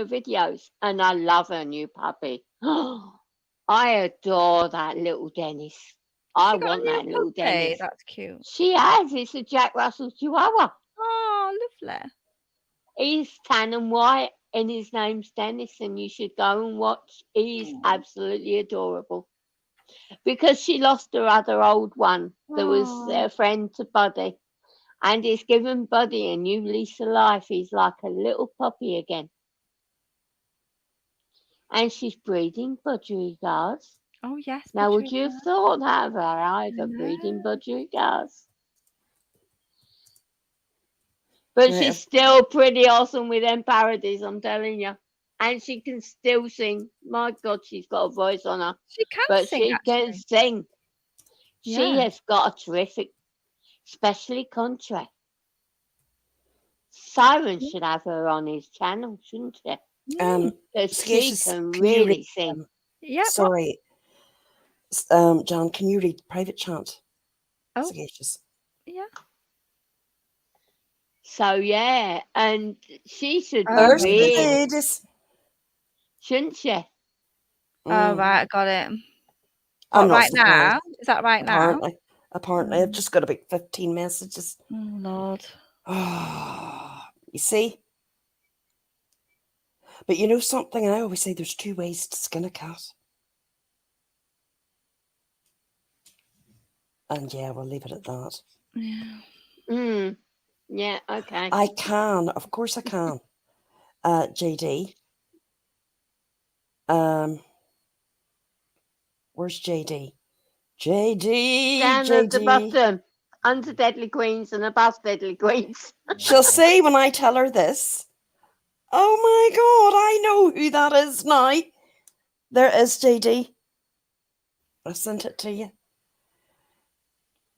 videos, and I love her new puppy. I adore that little Dennis. I want that little Dennis. That's cute. She has. It's a Jack Russell Chihuahua. Oh, lovely. He's tan and white, and his name's Dennis, and you should go and watch. He's absolutely adorable. Because she lost her other old one that was a friend to Buddy. And he's given Buddy a new lease of life. He's like a little puppy again. And she's breeding budgerigars. Oh, yes. Now, would you have thought that of her, Ivor, breeding budgerigars? But she's still pretty awesome with them parodies, I'm telling you. And she can still sing. My God, she's got a voice on her. She can but sing, she can sing. She has got a terrific, especially country. Siren should have her on his channel, shouldn't she? Because she can really sing. Yeah. Sorry. Jan, can you read private chat? Oh. Sagacious. Yeah. So, yeah, and she should There's be the ladies. Shouldn't she? Oh, right, got it. I'm not right surprised. now? Is that right Apparently. now? Apparently. I've just got about 15 messages. Oh, Lord. You see? But you know something? I always say there's two ways to skin a cat. And yeah, we'll leave it at that. Yeah. Yeah, okay. I can. Of course I can. JD. Where's JD? JD. Down JD. at the bottom. Under Deadly Queens and above Deadly Queens. She'll say when I tell her this, oh my God, I know who that is now. There is JD. I sent it to you.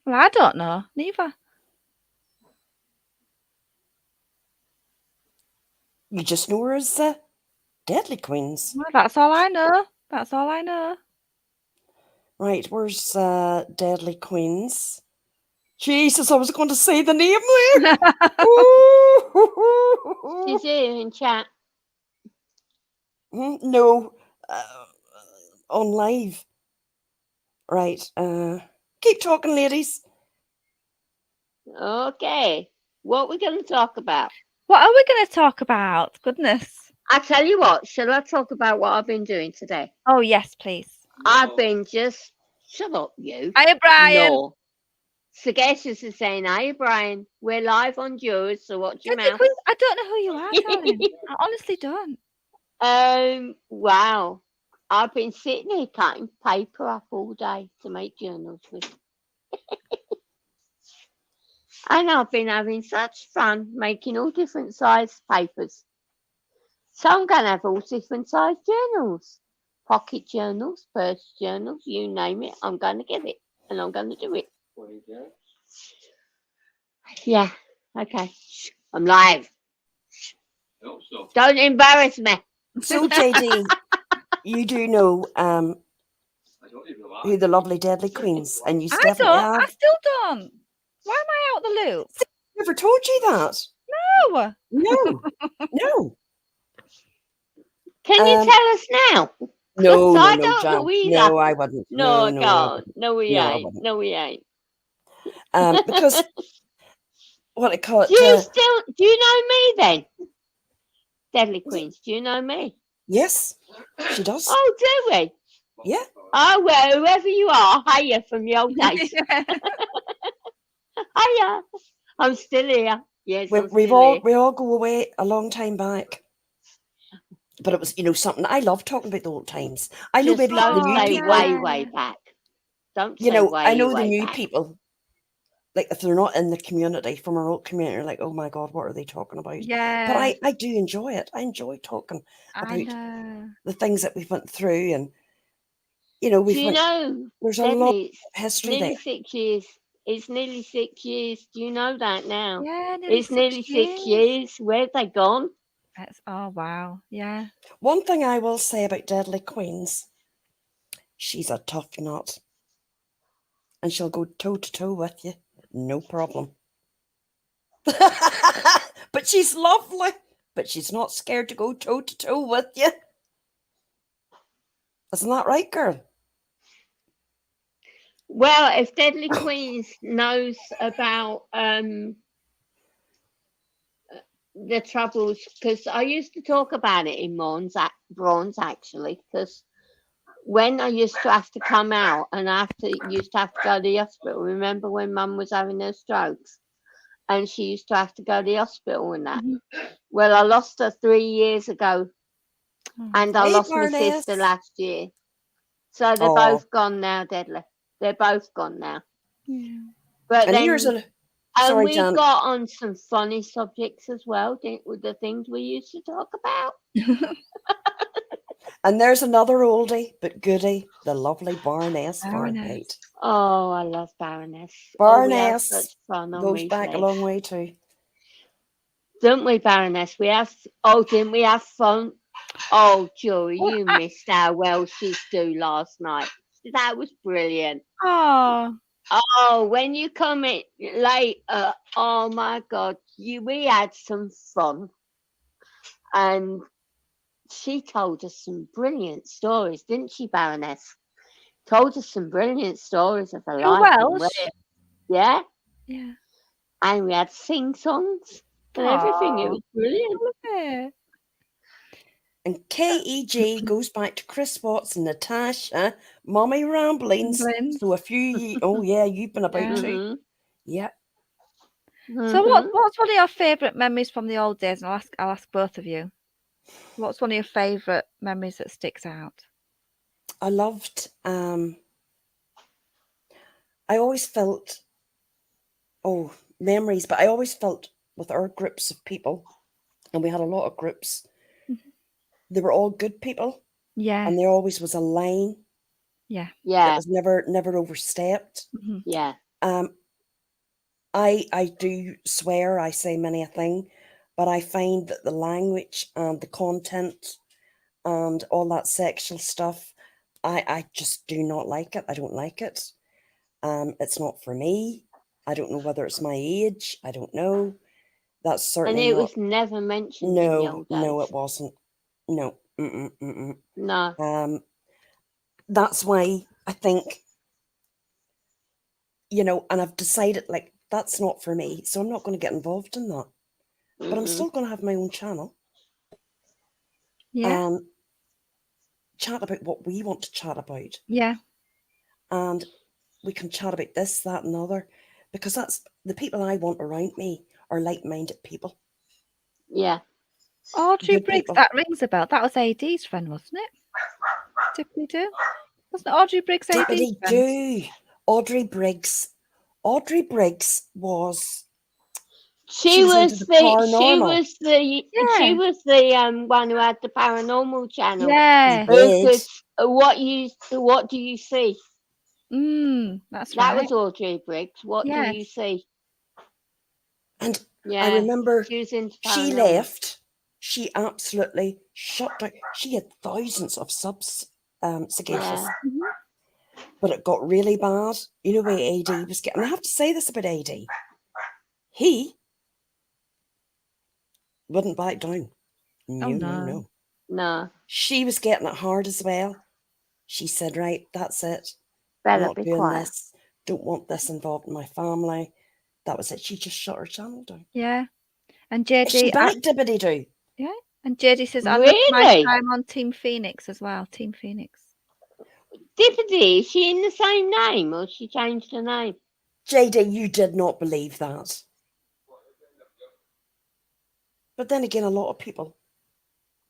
Well, I don't know. Neither. You just know her as Deadly Queens. Well, that's all I know. That's all I know. Right, where's Deadly Queens? Jesus, I was going to say the name there. She's here in chat. No, on live. Right, keep talking, ladies. Okay, what we're going to talk about? What are we going to talk about? Goodness. I tell you what, shall I talk about what I've been doing today? Oh, yes, please. I've been just... Shut up, you. Hiya, Brian. No. Sagacious is saying, hiya, Brian. We're live on Juror, so watch your mouth. I don't know who you are, darling. I honestly don't. Wow. I've been sitting here cutting paper up all day to make journals with. And I've been having such fun making all different size papers. So I'm going to have all different size journals. Pocket journals, purse journals, you name it. I'm going to get it. And I'm going to do it. Yeah. Okay. I'm live. Don't embarrass me. So, JD, you do know who the lovely Deadly Queens, and you definitely have. I still don't. Why am I out the loop? Never told you that. No. No. Can you tell us now? No, I no, don't Jan. know either. No, I wouldn't. No, I can't. No, we ain't. No, we ain't. Because what it called. Do you know me then? Deadly Queens, do you know me? Yes, she does. Oh, do we? Yeah. Oh, well, whoever you are, hiya from the old days. Hiya. I'm still here. Yes, we all go away a long time back. But it was, something. I love talking about the old times. I know maybe the new people. way back. Don't say I know the new back. people. Like if they're not in the community, from our old community, are like, oh my God, what are they talking about? Yeah. But I do enjoy it. I enjoy talking about the things that we went through, and there's a lot of history nearly there. 6 years. It's nearly 6 years. Do you know that now? Yeah, it's nearly 6 years. Where have they gone? Oh wow, yeah. One thing I will say about Deadly Queens, she's a tough nut, and she'll go toe to toe with you, no problem. But she's lovely, but she's not scared to go toe to toe with you. Isn't that right, girl? Well, if Deadly Queens knows about the troubles, because I used to talk about it in Bronze actually, because when I used to have to come out and used to have to go to the hospital. Remember when Mum was having her strokes, and she used to have to go to the hospital and that. Mm-hmm. Well, I lost her 3 years ago, and I lost my sister last year. So they're both gone now, Deadly. They're both gone now. Yeah. But and then, we Jan. got on some funny subjects as well, with the things we used to talk about. And there's another oldie but goodie, the lovely Baroness Fahrenheit. Oh, I love Baroness. Baroness we had such fun on goes back a Reefly. long way too. Don't we, Baroness? Didn't we have fun? Oh, Joey, you missed how well she's do last night. That was brilliant. Oh, Oh, when you come in later, oh my God, we had some fun, and she told us some brilliant stories, didn't she, Baroness? Told us some brilliant stories of her you're life. Welsh. Yeah, Yeah. and we had sing songs and everything. It was brilliant. Yeah. And KEG goes back to Chris Watts and Natasha, Mommy Ramblings. So a few, oh yeah, you've been about too. Yeah. So what's one of your favourite memories from the old days? And I'll ask both of you. What's one of your favourite memories that sticks out? I loved, I always felt, memories, but I always felt with our groups of people, and we had a lot of groups, they were all good people. Yeah. And there always was a line. Yeah. That was never overstepped. Yeah. I do swear, I say many a thing, but I find that the language and the content and all that sexual stuff, I just do not like it. I don't like it. It's not for me. I don't know whether it's my age. I don't know. That's certainly and it was never mentioned in the old days. No, it wasn't. No. No. That's why I think, and I've decided, like, that's not for me, so I'm not going to get involved in that. But I'm still going to have my own channel. Yeah. Chat about what we want to chat about. Yeah. And we can chat about this, that, and the other, because that's the people I want around me are like-minded people. Yeah. Audrey Briggs, that rings a bell. That was AD's friend, wasn't it? Dippity do. Wasn't Audrey Briggs AD's friend? Do. Audrey Briggs was. She was the one who had the paranormal channel. Yeah. Because what do you see? That's right. That was Audrey Briggs. What do you see? And I remember she left. She absolutely shut down. She had thousands of subs, sagacious. But it got really bad. You know where AD was getting. I have to say this about AD. He wouldn't back down. No. She was getting it hard as well. She said, right, that's it. Better I'm not be doing quiet. this. Don't want this involved in my family. That was it. She just shut her channel down. Yeah. And JD... She backed Dibbity do. Yeah. And JD says, I love my time on Team Phoenix as well. Team Phoenix. Dippity, is she in the same name or she changed her name? JD, you did not believe that. But then again, a lot of people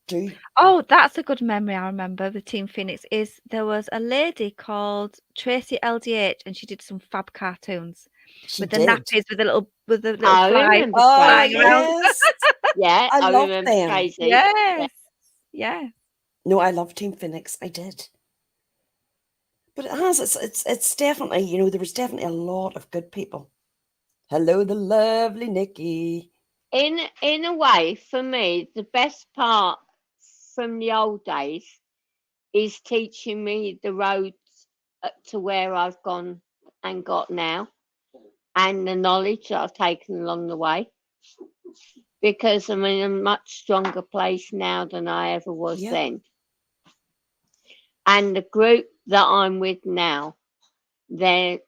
do. Oh, that's a good memory. I remember the Team Phoenix there was a lady called Tracy LDH, and she did some fab cartoons with the nappies with the little fly flying around. Yeah, I love remember them. Tracy. Yes. Yeah. No, I love Team Phoenix. I did. But it has. It's definitely, there was definitely a lot of good people. Hello, the lovely Nikki. In a way, for me, the best part from the old days is teaching me the roads to where I've gone and got now, and the knowledge that I've taken along the way. Because I'm in a much stronger place now than I ever was then. And the group that I'm with now, they're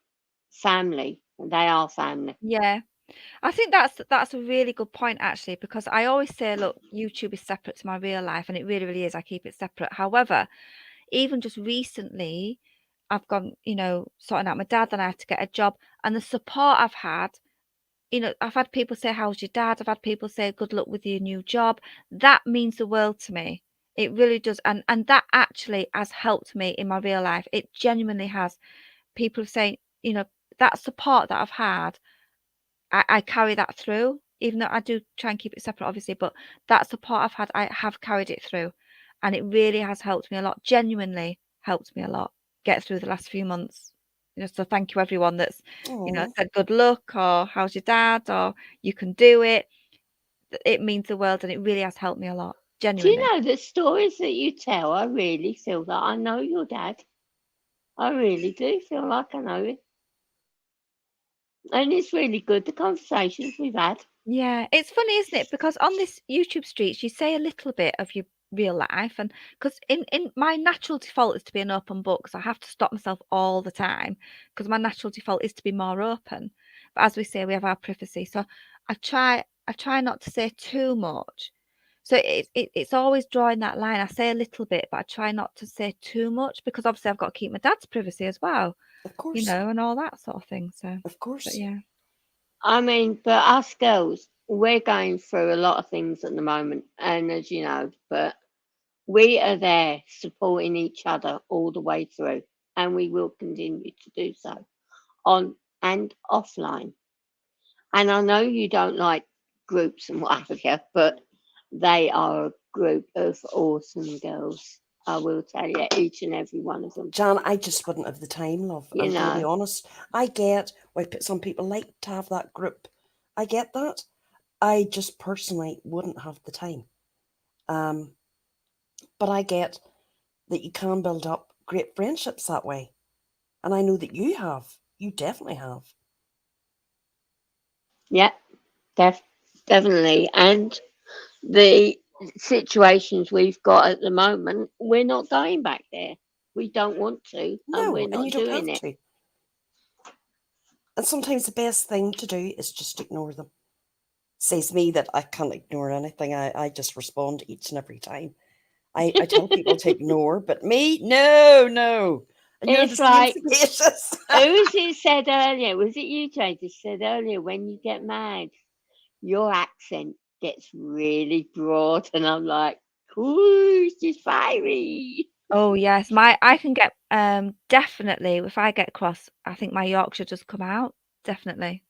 family. They are family. Yeah. I think that's a really good point, actually, because I always say, look, YouTube is separate to my real life, and it really, really is. I keep it separate. However, even just recently, I've gone, sorting out my dad, then I had to get a job, and the support I've had, I've had people say, how's your dad? I've had people say, good luck with your new job. That means the world to me. It really does. And that actually has helped me in my real life. It genuinely has. People have saying, that support that I've had, I carry that through, even though I do try and keep it separate, obviously, but that support I've had, I have carried it through. and it really has helped me a lot. Genuinely helped me a lot get through the last few months. So thank you everyone that's said good luck or how's your dad or you can do it. It means the world, and it really has helped me a lot. Genuinely. Do you know the stories that you tell? I really feel that I know your dad. I really do feel like I know it. And it's really good, the conversations we've had. Yeah, it's funny, isn't it? Because on this YouTube streets, you say a little bit of your real life, and because in my natural default is to be an open book, so I have to stop myself all the time because my natural default is to be more open. But as we say, we have our privacy, so I try not to say too much. So it's always drawing that line. I say a little bit, but I try not to say too much because obviously I've got to keep my dad's privacy as well, Of course. and all that sort of thing. So Of course. but yeah. I mean, but us girls, we're going through a lot of things at the moment, and as you know, but we are there supporting each other all the way through, and we will continue to do so on and offline. And I know you don't like groups and what have you, but they are a group of awesome girls. I will tell you, each and every one of them. Jan, I just wouldn't have the time, love. I'm going to be honest. I get why some people like to have that group. I get that. I just personally wouldn't have the time. But I get that you can build up great friendships that way. And I know that you have. You definitely have. Yeah, definitely. And the situations we've got at the moment, we're not going back there. We don't want to, and we're not you don't doing have it. to. And sometimes the best thing to do is just ignore them. Says me that I can't ignore anything. I just respond each and every time. I tell people to ignore, but me, no. And you're It's the like, same species. who was it said earlier? Was it you, Jade, that said earlier, when you get mad, your accent gets really broad, and I'm like, ooh, she's fiery. Oh yes, I can get definitely if I get cross, I think my Yorkshire just come out. Definitely.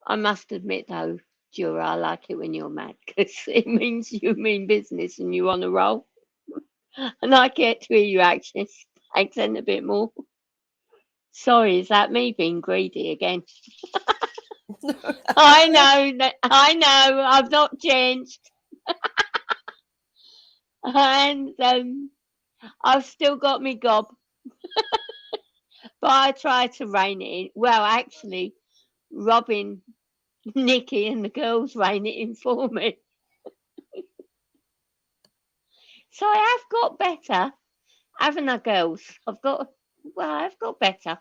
I must admit though, Jura, I like it when you're mad because it means you mean business and you on a roll. And I get to hear your accent a bit more. Sorry, is that me being greedy again? I know, I've not changed. And I've still got me gob. But I try to rein it in. Well, actually, Robin, Nikki, and the girls rein it in for me. So I have got better, haven't I, girls? I've got better.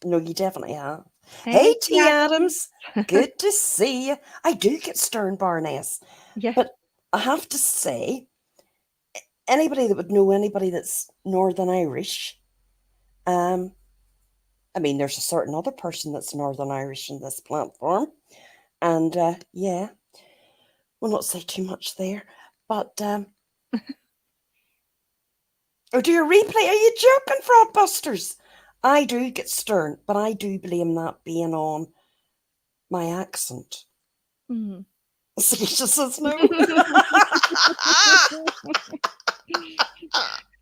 No, you definitely have. Hey, T. Adams. Good to see you. I do get stern, Baroness. Yeah. But I have to say, anybody that would know anybody that's Northern Irish, I mean, there's a certain other person that's Northern Irish in this platform. And yeah, we'll not say too much there. But oh, do you replay? Are you joking, Frogbusters? I do get stern, but I do blame that being on my accent. Mm-hmm. Saoirse says no.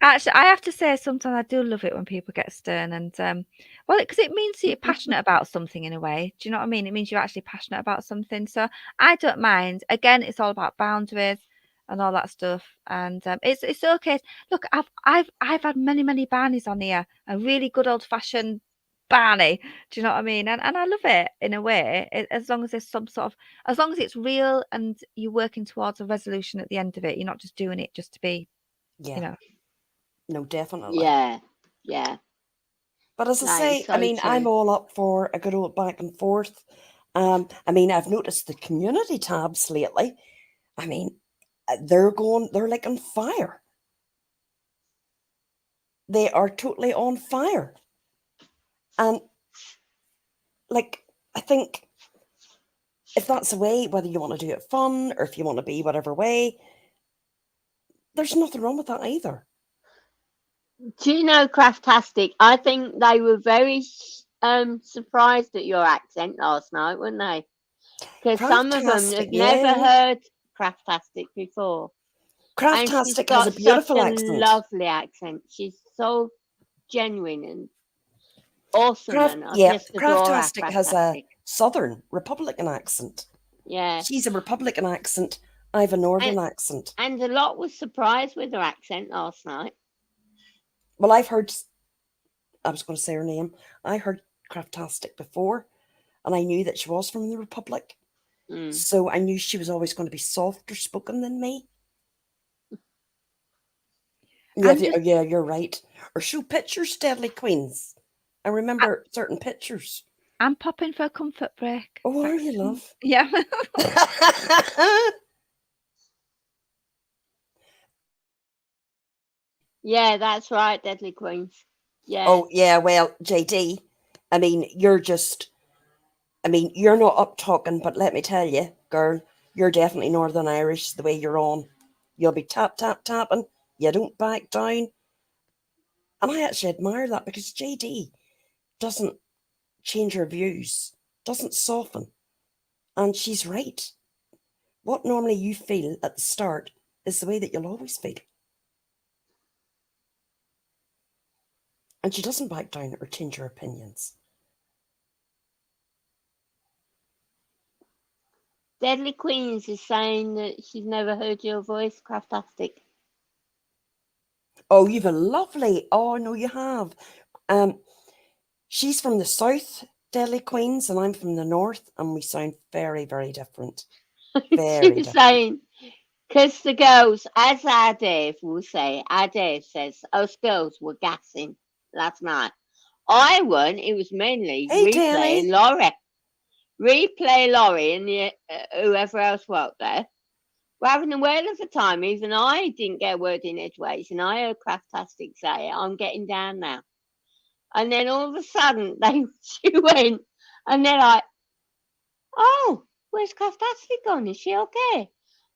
Actually, I have to say sometimes I do love it when people get stern, and well, because it means that you're passionate about something in a way. Do you know what I mean? It means you're actually passionate about something. So I don't mind. Again, it's all about boundaries and all that stuff, and it's okay. Look, I've had many Barneys on here, a really good old fashioned Barney. Do you know what I mean? And I love it in a way, as long as there's some sort of, as long as it's real and you're working towards a resolution at the end of it. You're not just doing it just to be, Yeah. No, definitely. Yeah. But as I say, I mean, I'm all up for a good old back and forth. I mean, I've noticed the community tabs lately. I mean, they're like on fire. They are totally on fire. And like, I think if that's the way, whether you want to do it fun or if you want to be whatever way, there's nothing wrong with that either. Do you know Craftastic? I think they were very surprised at your accent last night, weren't they? Because some of them Craftastic, have never yeah. heard Craftastic before. And she's Craftastic has a got such beautiful a accent. lovely accent. She's so genuine and awesome, and I just adore her. Craftastic has a Southern Republican accent. Yeah. She's a Republican accent. I have a Northern accent. And a lot was surprised with her accent last night. Well, I was going to say her name. I heard Craftastic before, and I knew that she was from the Republic. So I knew she was always going to be softer spoken than me. Yeah, you're right. Or show pictures, Deadly Queens. I remember certain pictures. I'm popping for a comfort break. Oh, are you, love? Yeah. Yeah, that's right, Deadly Queens. Yeah. Oh, yeah, well, JD, I mean, you're not up talking, but let me tell you, girl, you're definitely Northern Irish the way you're on. You'll be tap, tap, tapping. You don't back down. And I actually admire that because JD doesn't change her views, doesn't soften. And she's right. What normally you feel at the start is the way that you'll always feel. And she doesn't back down or change her opinions. Deadly Queens is saying that she's never heard your voice, Craftastic. Oh, you've a lovely. Oh, no, you have. She's from the south, Deadly Queens, and I'm from the north, and we sound very, very different. Very She's different. saying, because the girls, as our Dave will say, our Dave says, us girls were gassing last night. I weren't. It was mainly Danny. Replay Laurie and whoever else worked there. We're having a whale of a time. Even I didn't get a word in edgeways, and I heard Craftastic say, I'm getting down now. And then all of a sudden, she went, and they're like, oh, where's Craftastic gone? Is she okay?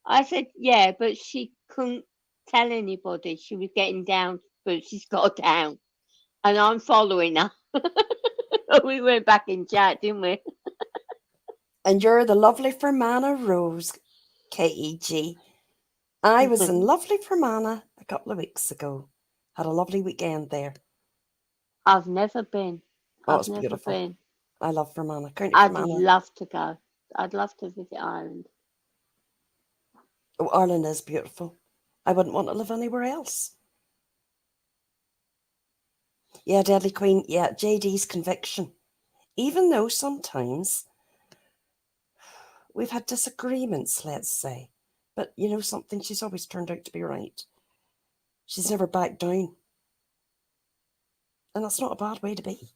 I said, yeah, but she couldn't tell anybody she was getting down, but she's got down. And I'm following her. We went back in chat, didn't we? And you're the lovely Fermanagh Rose, KEG. I was in lovely Fermanagh a couple of weeks ago. Had a lovely weekend there. I've never been. Oh, it's beautiful. I love Fermanagh. I'd love to go. I'd love to visit Ireland. Oh, Ireland is beautiful. I wouldn't want to live anywhere else. Yeah, Deadly Queen. Yeah, JD's conviction. Even though sometimes we've had disagreements, let's say. But you know something? She's always turned out to be right. She's never backed down. And that's not a bad way to be.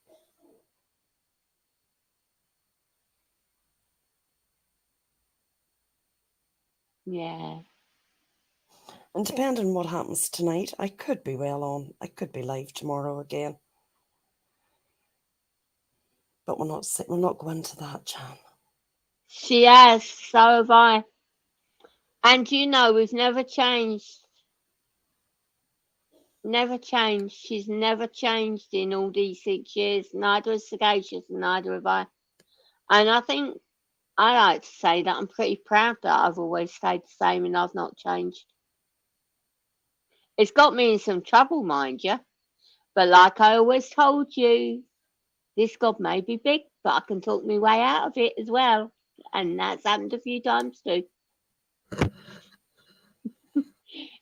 Yeah. And depending on what happens tonight, I could be well on. I could be live tomorrow again. But we'll not go into that, Jan. She has, so have I. And you know, we've never changed. Never changed. She's never changed in all these 6 years. Neither has Sagacious, and neither have I. And I think I like to say that I'm pretty proud that I've always stayed the same and I've not changed. It's got me in some trouble, mind you. But like I always told you, this God may be big, but I can talk my way out of it as well. And that's happened a few times too.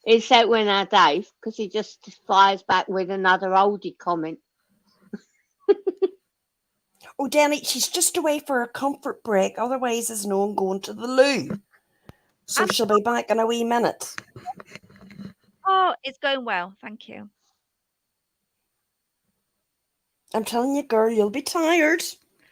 Except when our Dave, because he just fires back with another oldie comment. Oh, Danny, she's just away for a comfort break. Otherwise, there's no one going to the loo. So she'll be back in a wee minute. Oh, it's going well. Thank you. I'm telling you, girl, you'll be tired.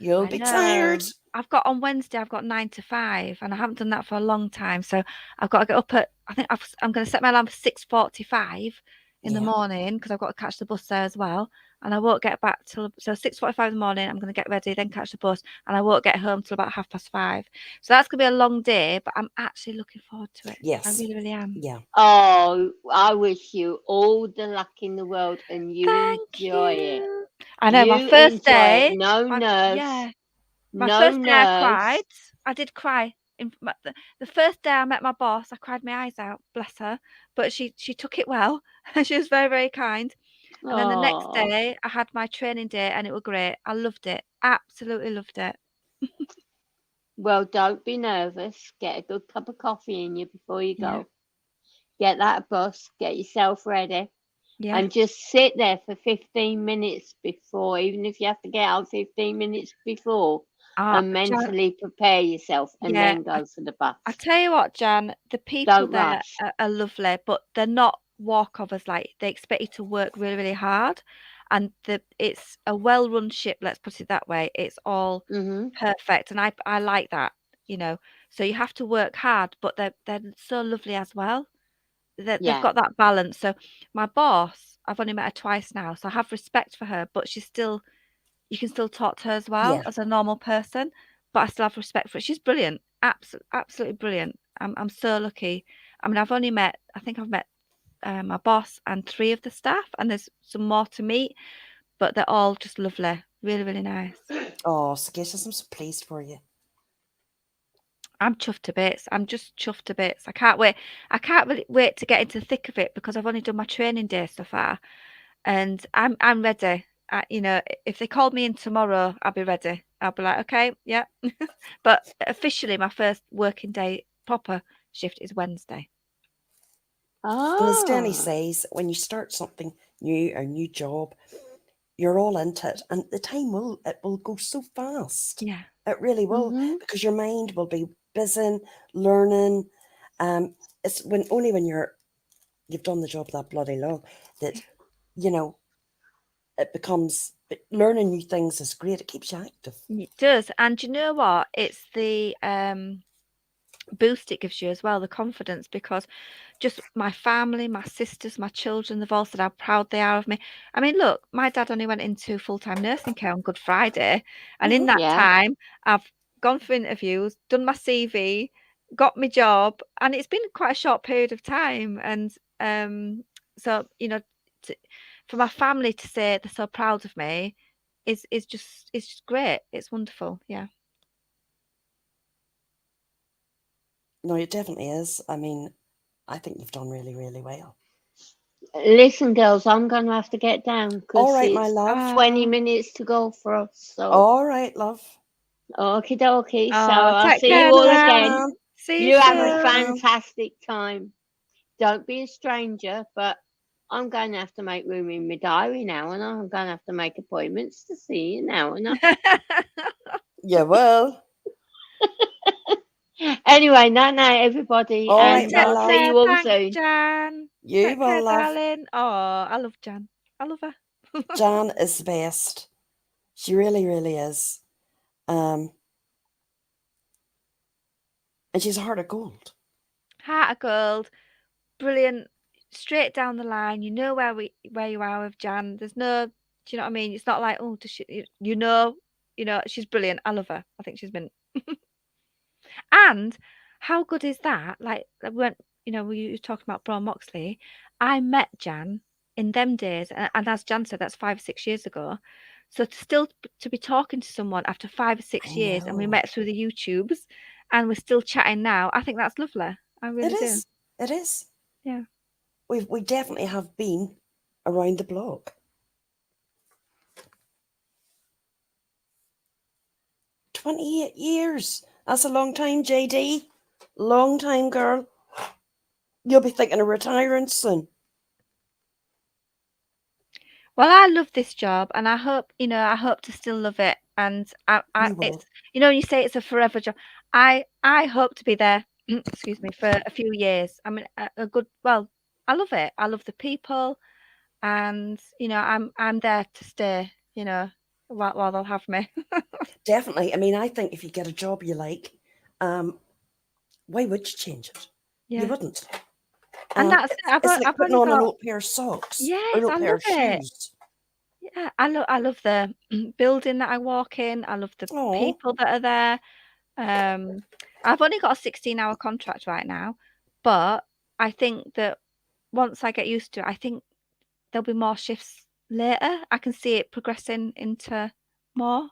You'll be tired. I've got on Wednesday, I've got 9 to 5, and I haven't done that for a long time. So I've got to get up at, I think I'm going to set my alarm for 6:45 in the morning because I've got to catch the bus there as well. and I won't get back till 6:45 in the morning. I'm going to get ready, then catch the bus, and I won't get home till about 5:30. So that's going to be a long day, but I'm actually looking forward to it. Yes. I really, really am. Yeah. Oh, I wish you all the luck in the world, and you Thank enjoy it. you. I know my You first enjoy day. it. No nerves. Yeah, my No first day I nerves. cried. I did cry. The first day I met my boss, I cried my eyes out. Bless her, but she took it well. She was very, very kind. And then the next Oh, day, I had my training day, and it was great. I loved it. Absolutely loved it. well, don't be nervous. Get a good cup of coffee in you before you Yeah. go. Get that bus. Get yourself ready. Yeah. And just sit there for 15 minutes before, even if you have to get out 15 minutes before, and mentally prepare yourself, and then go for the bus. I tell you what, Jan, the people Don't there rush. are lovely, but they're not walkovers. Like, they expect you to work really, really hard, and it's a well-run ship. Let's put it that way. It's all perfect, and I like that. So you have to work hard, but they're so lovely as well. They've Yeah. got that balance. So my boss, I've only met her twice now, so I have respect for her, but you can still talk to her as well Yeah. as a normal person, but I still have respect for her. She's brilliant. Absolutely brilliant. I'm so lucky. I mean, I think I've met my boss and 3 of the staff, and there's some more to meet, but they're all just lovely. Really, really nice. Oh, Sagitius, I'm so pleased for you. I'm chuffed to bits. I'm just chuffed to bits. I can't wait. I can't really wait to get into the thick of it, because I've only done my training day so far, and I'm ready. If they called me in tomorrow, I'll be ready. I'll be like, okay, yeah. But officially, my first working day proper shift is Wednesday. And as Danny Ah, says, when you start something new, a new job, you're all into it, and the time will go so fast. Yeah. It really will, because your mind will be busy learning. It's only when you've done the job that bloody long that it becomes learning new things is great. It keeps you active. It does. And you know what? It's the boost it gives you as well, the confidence, because just my family, my sisters, my children, they've all said how proud they are of me. I mean, look, my dad only went into full-time nursing care on Good Friday, and in that yeah. time, I've gone for interviews, done my CV, got my job, and it's been quite a short period of time. And so for my family to say they're so proud of me is just great. It's wonderful. Yeah. No, it definitely is. I mean, I think you've done really, really well. Listen, girls, I'm going to have to get down All because right, my it's love. 20 minutes to go for us. So, All right, love. okie dokie. So, Oh, I'll take see care, you all Jan. again. See You have a soon. fantastic time. Don't be a stranger, but I'm going to have to make room in my diary now, and I'm going to have to make appointments to see you now. And Yeah, well. Anyway, night night, everybody, All right, and my I'll love. see you all Thanks, soon. Jan. You Take will, care, love. darling. Oh, I love Jan. I love her. Jan is the best. She really, really is. And she's a heart of gold. Heart of gold. Brilliant. Straight down the line. You know where you are with Jan. There's no, do you know what I mean? It's not like, oh, does she, she's brilliant. I love her. I think she's been. And how good is that? Like, when we were talking about Bron Moxley, I met Jan in them days, and as Jan said, that's 5 or 6 years ago. So to be talking to someone after 5 or 6 years, and we met through the YouTubes, and we're still chatting now, I think that's lovely. I really do. It is. Yeah. We definitely have been around the block. 28 years. That's a long time, JD. Long time, girl. You'll be thinking of retiring soon. Well, I love this job, and I hope to still love it. And it's you say it's a forever job. I hope to be there. Excuse me, for a few years. I mean, a good. Well, I love it. I love the people, and I'm there to stay. While they'll have me. Definitely. I mean, I think if you get a job you like, why would you change it? Yeah. You wouldn't. And that's it's like putting on an old pair of socks. Yes, or an old I pair love of it. shoes. Yeah, I love the building that I walk in. I love the Oh, people that are there. I've only got a 16-hour contract right now, but I think that once I get used to it, I think there'll be more shifts later. I can see it progressing into more.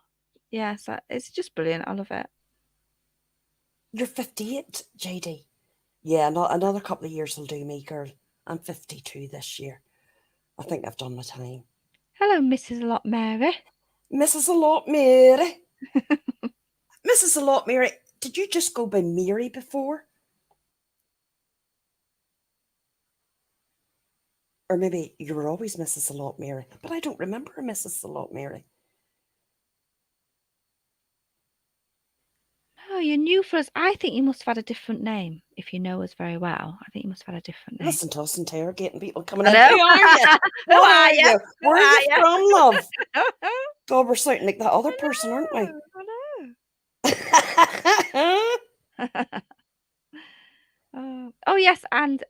Yeah, so it's just brilliant. I love it. you're 58, JD. Yeah, another couple of years will do me, girl. I'm 52 this year. I think I've done my time. Hello, Mrs. Lot Mary. Mrs. A Lot Mary. Mrs. A Lot Mary, did you just go by Mary before? Or maybe you were always Mrs. A Lot Mary, but I don't remember a Mrs. A Lot Mary. Oh, you're new for us. I think you must have had a different name. If you know us very well, I think you must have had a different name. Listen to us interrogating people coming I in. know. Who are you? Who What are are you? you? Where are you from, love? God, we're sounding like that other I person, aren't we? know. Oh yes, and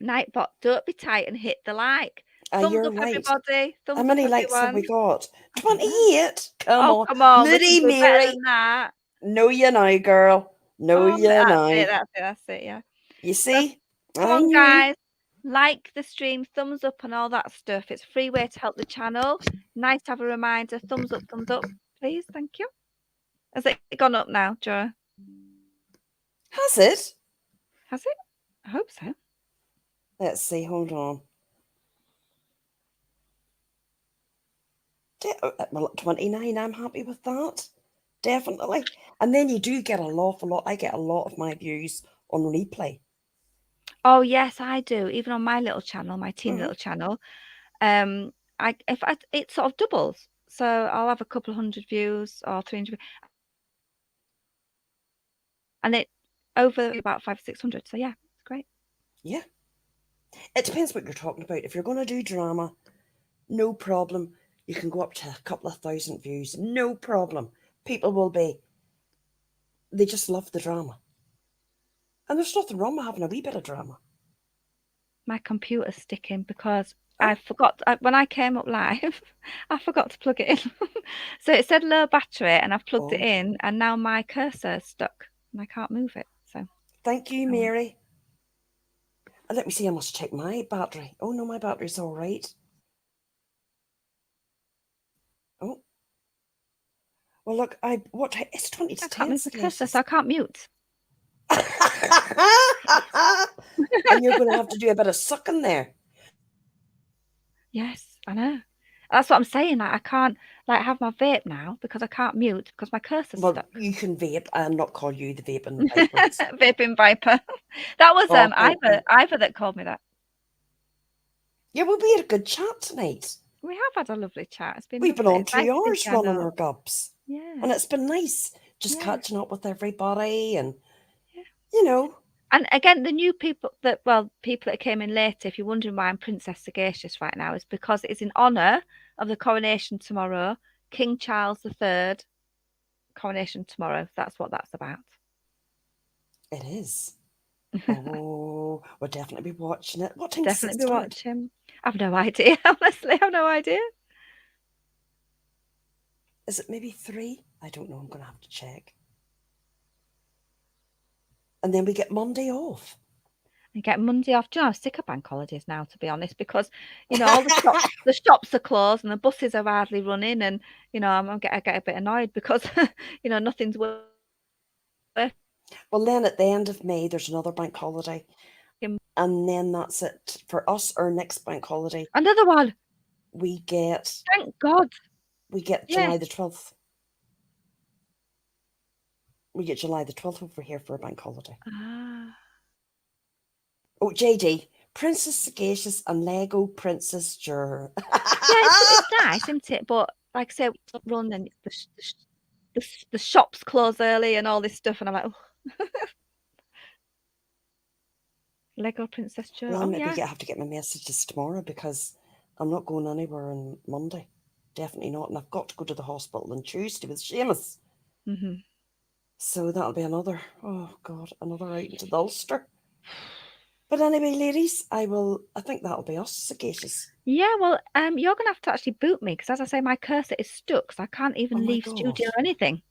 Nightbot, don't be tight and hit the like. Thumbs You're up, right. everybody. How Thumbs up, many likes have we everyone. got? I don't know. 28? Come Oh, on. come on. We Moody can do better Mary. than that. Know you now, girl. Know Oh, you now. that's it, yeah. You So, see? come I on, knew. guys. Like the stream, thumbs up and all that stuff. It's a free way to help the channel. Nice to have a reminder. Thumbs up, please. Thank you. Has it gone up now, Juror? Has it? Has it? I hope so. Let's see. Hold on. Well, at 29, I'm happy with that. Definitely. And then you do get an awful lot. I get a lot of my views on replay. Oh yes, I do. Even on my little channel, my teeny little channel, it sort of doubles. So I'll have a couple of 100 views or 300, and it over about 500-600. So yeah, it's great. Yeah. It depends what you're talking about. If you're going to do drama, no problem. You can go up to a couple of thousand views. No problem. People will be. They just love the drama. And there's nothing wrong with having a wee bit of drama. My computer's sticking because I forgot when I came up live, I forgot to plug it in. So it said low battery and I've plugged it in and now my cursor's stuck and I can't move it. So thank you, Mary. And let me see, I must check my battery. Oh no, my battery's all right. Oh. Well look, it's 20 to 10. I can't move the cursor, so I can't mute. And you're gonna have to do a bit of sucking there. Yes, I know. That's what I'm saying. Like I can't have my vape now because I can't mute because my cursor's stuck. You can vape and not call you the vaping viper. Vaping viper. That was Ivor that called me that. Yeah, well, we had a good chat tonight. We have had a lovely chat. It's been We've been on 2 hours nice running our gubs. Yeah. And it's been nice just catching up with everybody and And again, the new people people that came in later, if you're wondering why I'm Princess Sagacious right now, is because it's in honour of the coronation tomorrow. King Charles III coronation tomorrow. That's what that's about. It is. Oh, we'll definitely be watching it. What time does it Definitely be start? watching. I've no idea. Honestly, I've no idea. Is it maybe 3? I don't know. I'm going to have to check. And then we get Monday off. And get Monday off. Do you know, I'm sick of bank holidays now, to be honest, because all the shops are closed and the buses are hardly running, and I get a bit annoyed because nothing's working. Well, then at the end of May, there's another bank holiday. And then that's it. For us, our next bank holiday. Another one. We get... Thank God. We get July the 12th. We get July the 12th over here for a bank holiday. Oh, JD, Princess Sagacious and Lego Princess Juror. It's nice, isn't it? But like I say, run and the shops close early and all this stuff, and I'm like, oh. Lego Princess Juror. Well, maybe I have to get my messages tomorrow because I'm not going anywhere on Monday. Definitely not. And I've got to go to the hospital on Tuesday with Seamus. So that'll be another, oh God, another out into the Ulster. But anyway, ladies, I think that'll be us, Sagacious. Yeah, well, you're gonna have to actually boot me because, as I say, my cursor is stuck, so I can't even leave studio or anything.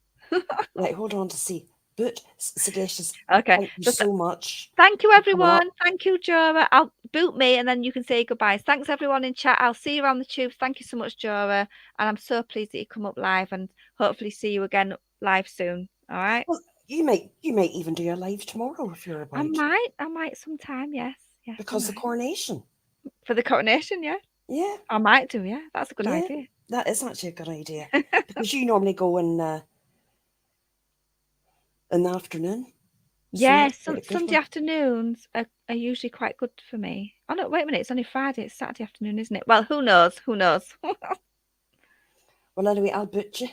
Right, hold on to see. Boot, Sagacious. Okay. Thank you so much. Thank you, everyone. Thank you, Juror. I'll boot me and then you can say goodbyes. Thanks, everyone in chat. I'll see you around the tubes. Thank you so much, Juror. And I'm so pleased that you come up live and hopefully see you again live soon. All right. Well, you might even do a live tomorrow if you're about. I might sometime. Yes. Because the coronation. For the coronation, yeah. Yeah. I might do. Yeah, that's a good idea. That is actually a good idea because you normally go in the afternoon. Yes, Sunday afternoons are usually quite good for me. Oh no, wait a minute, it's only Friday, it's Saturday afternoon, isn't it? Well, who knows? Well, anyway, I'll boot you.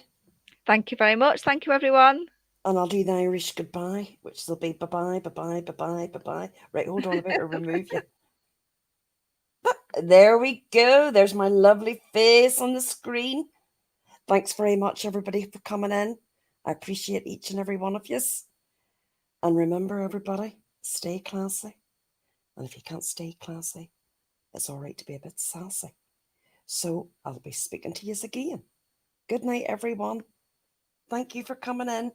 Thank you very much. Thank you, everyone. And I'll do the Irish goodbye, which will be bye-bye, bye-bye, bye-bye, bye-bye. Right, hold on, I better remove you. There we go. There's my lovely face on the screen. Thanks very much, everybody, for coming in. I appreciate each and every one of you. And remember, everybody, stay classy. And if you can't stay classy, it's all right to be a bit sassy. So I'll be speaking to you again. Good night, everyone. Thank you for coming in.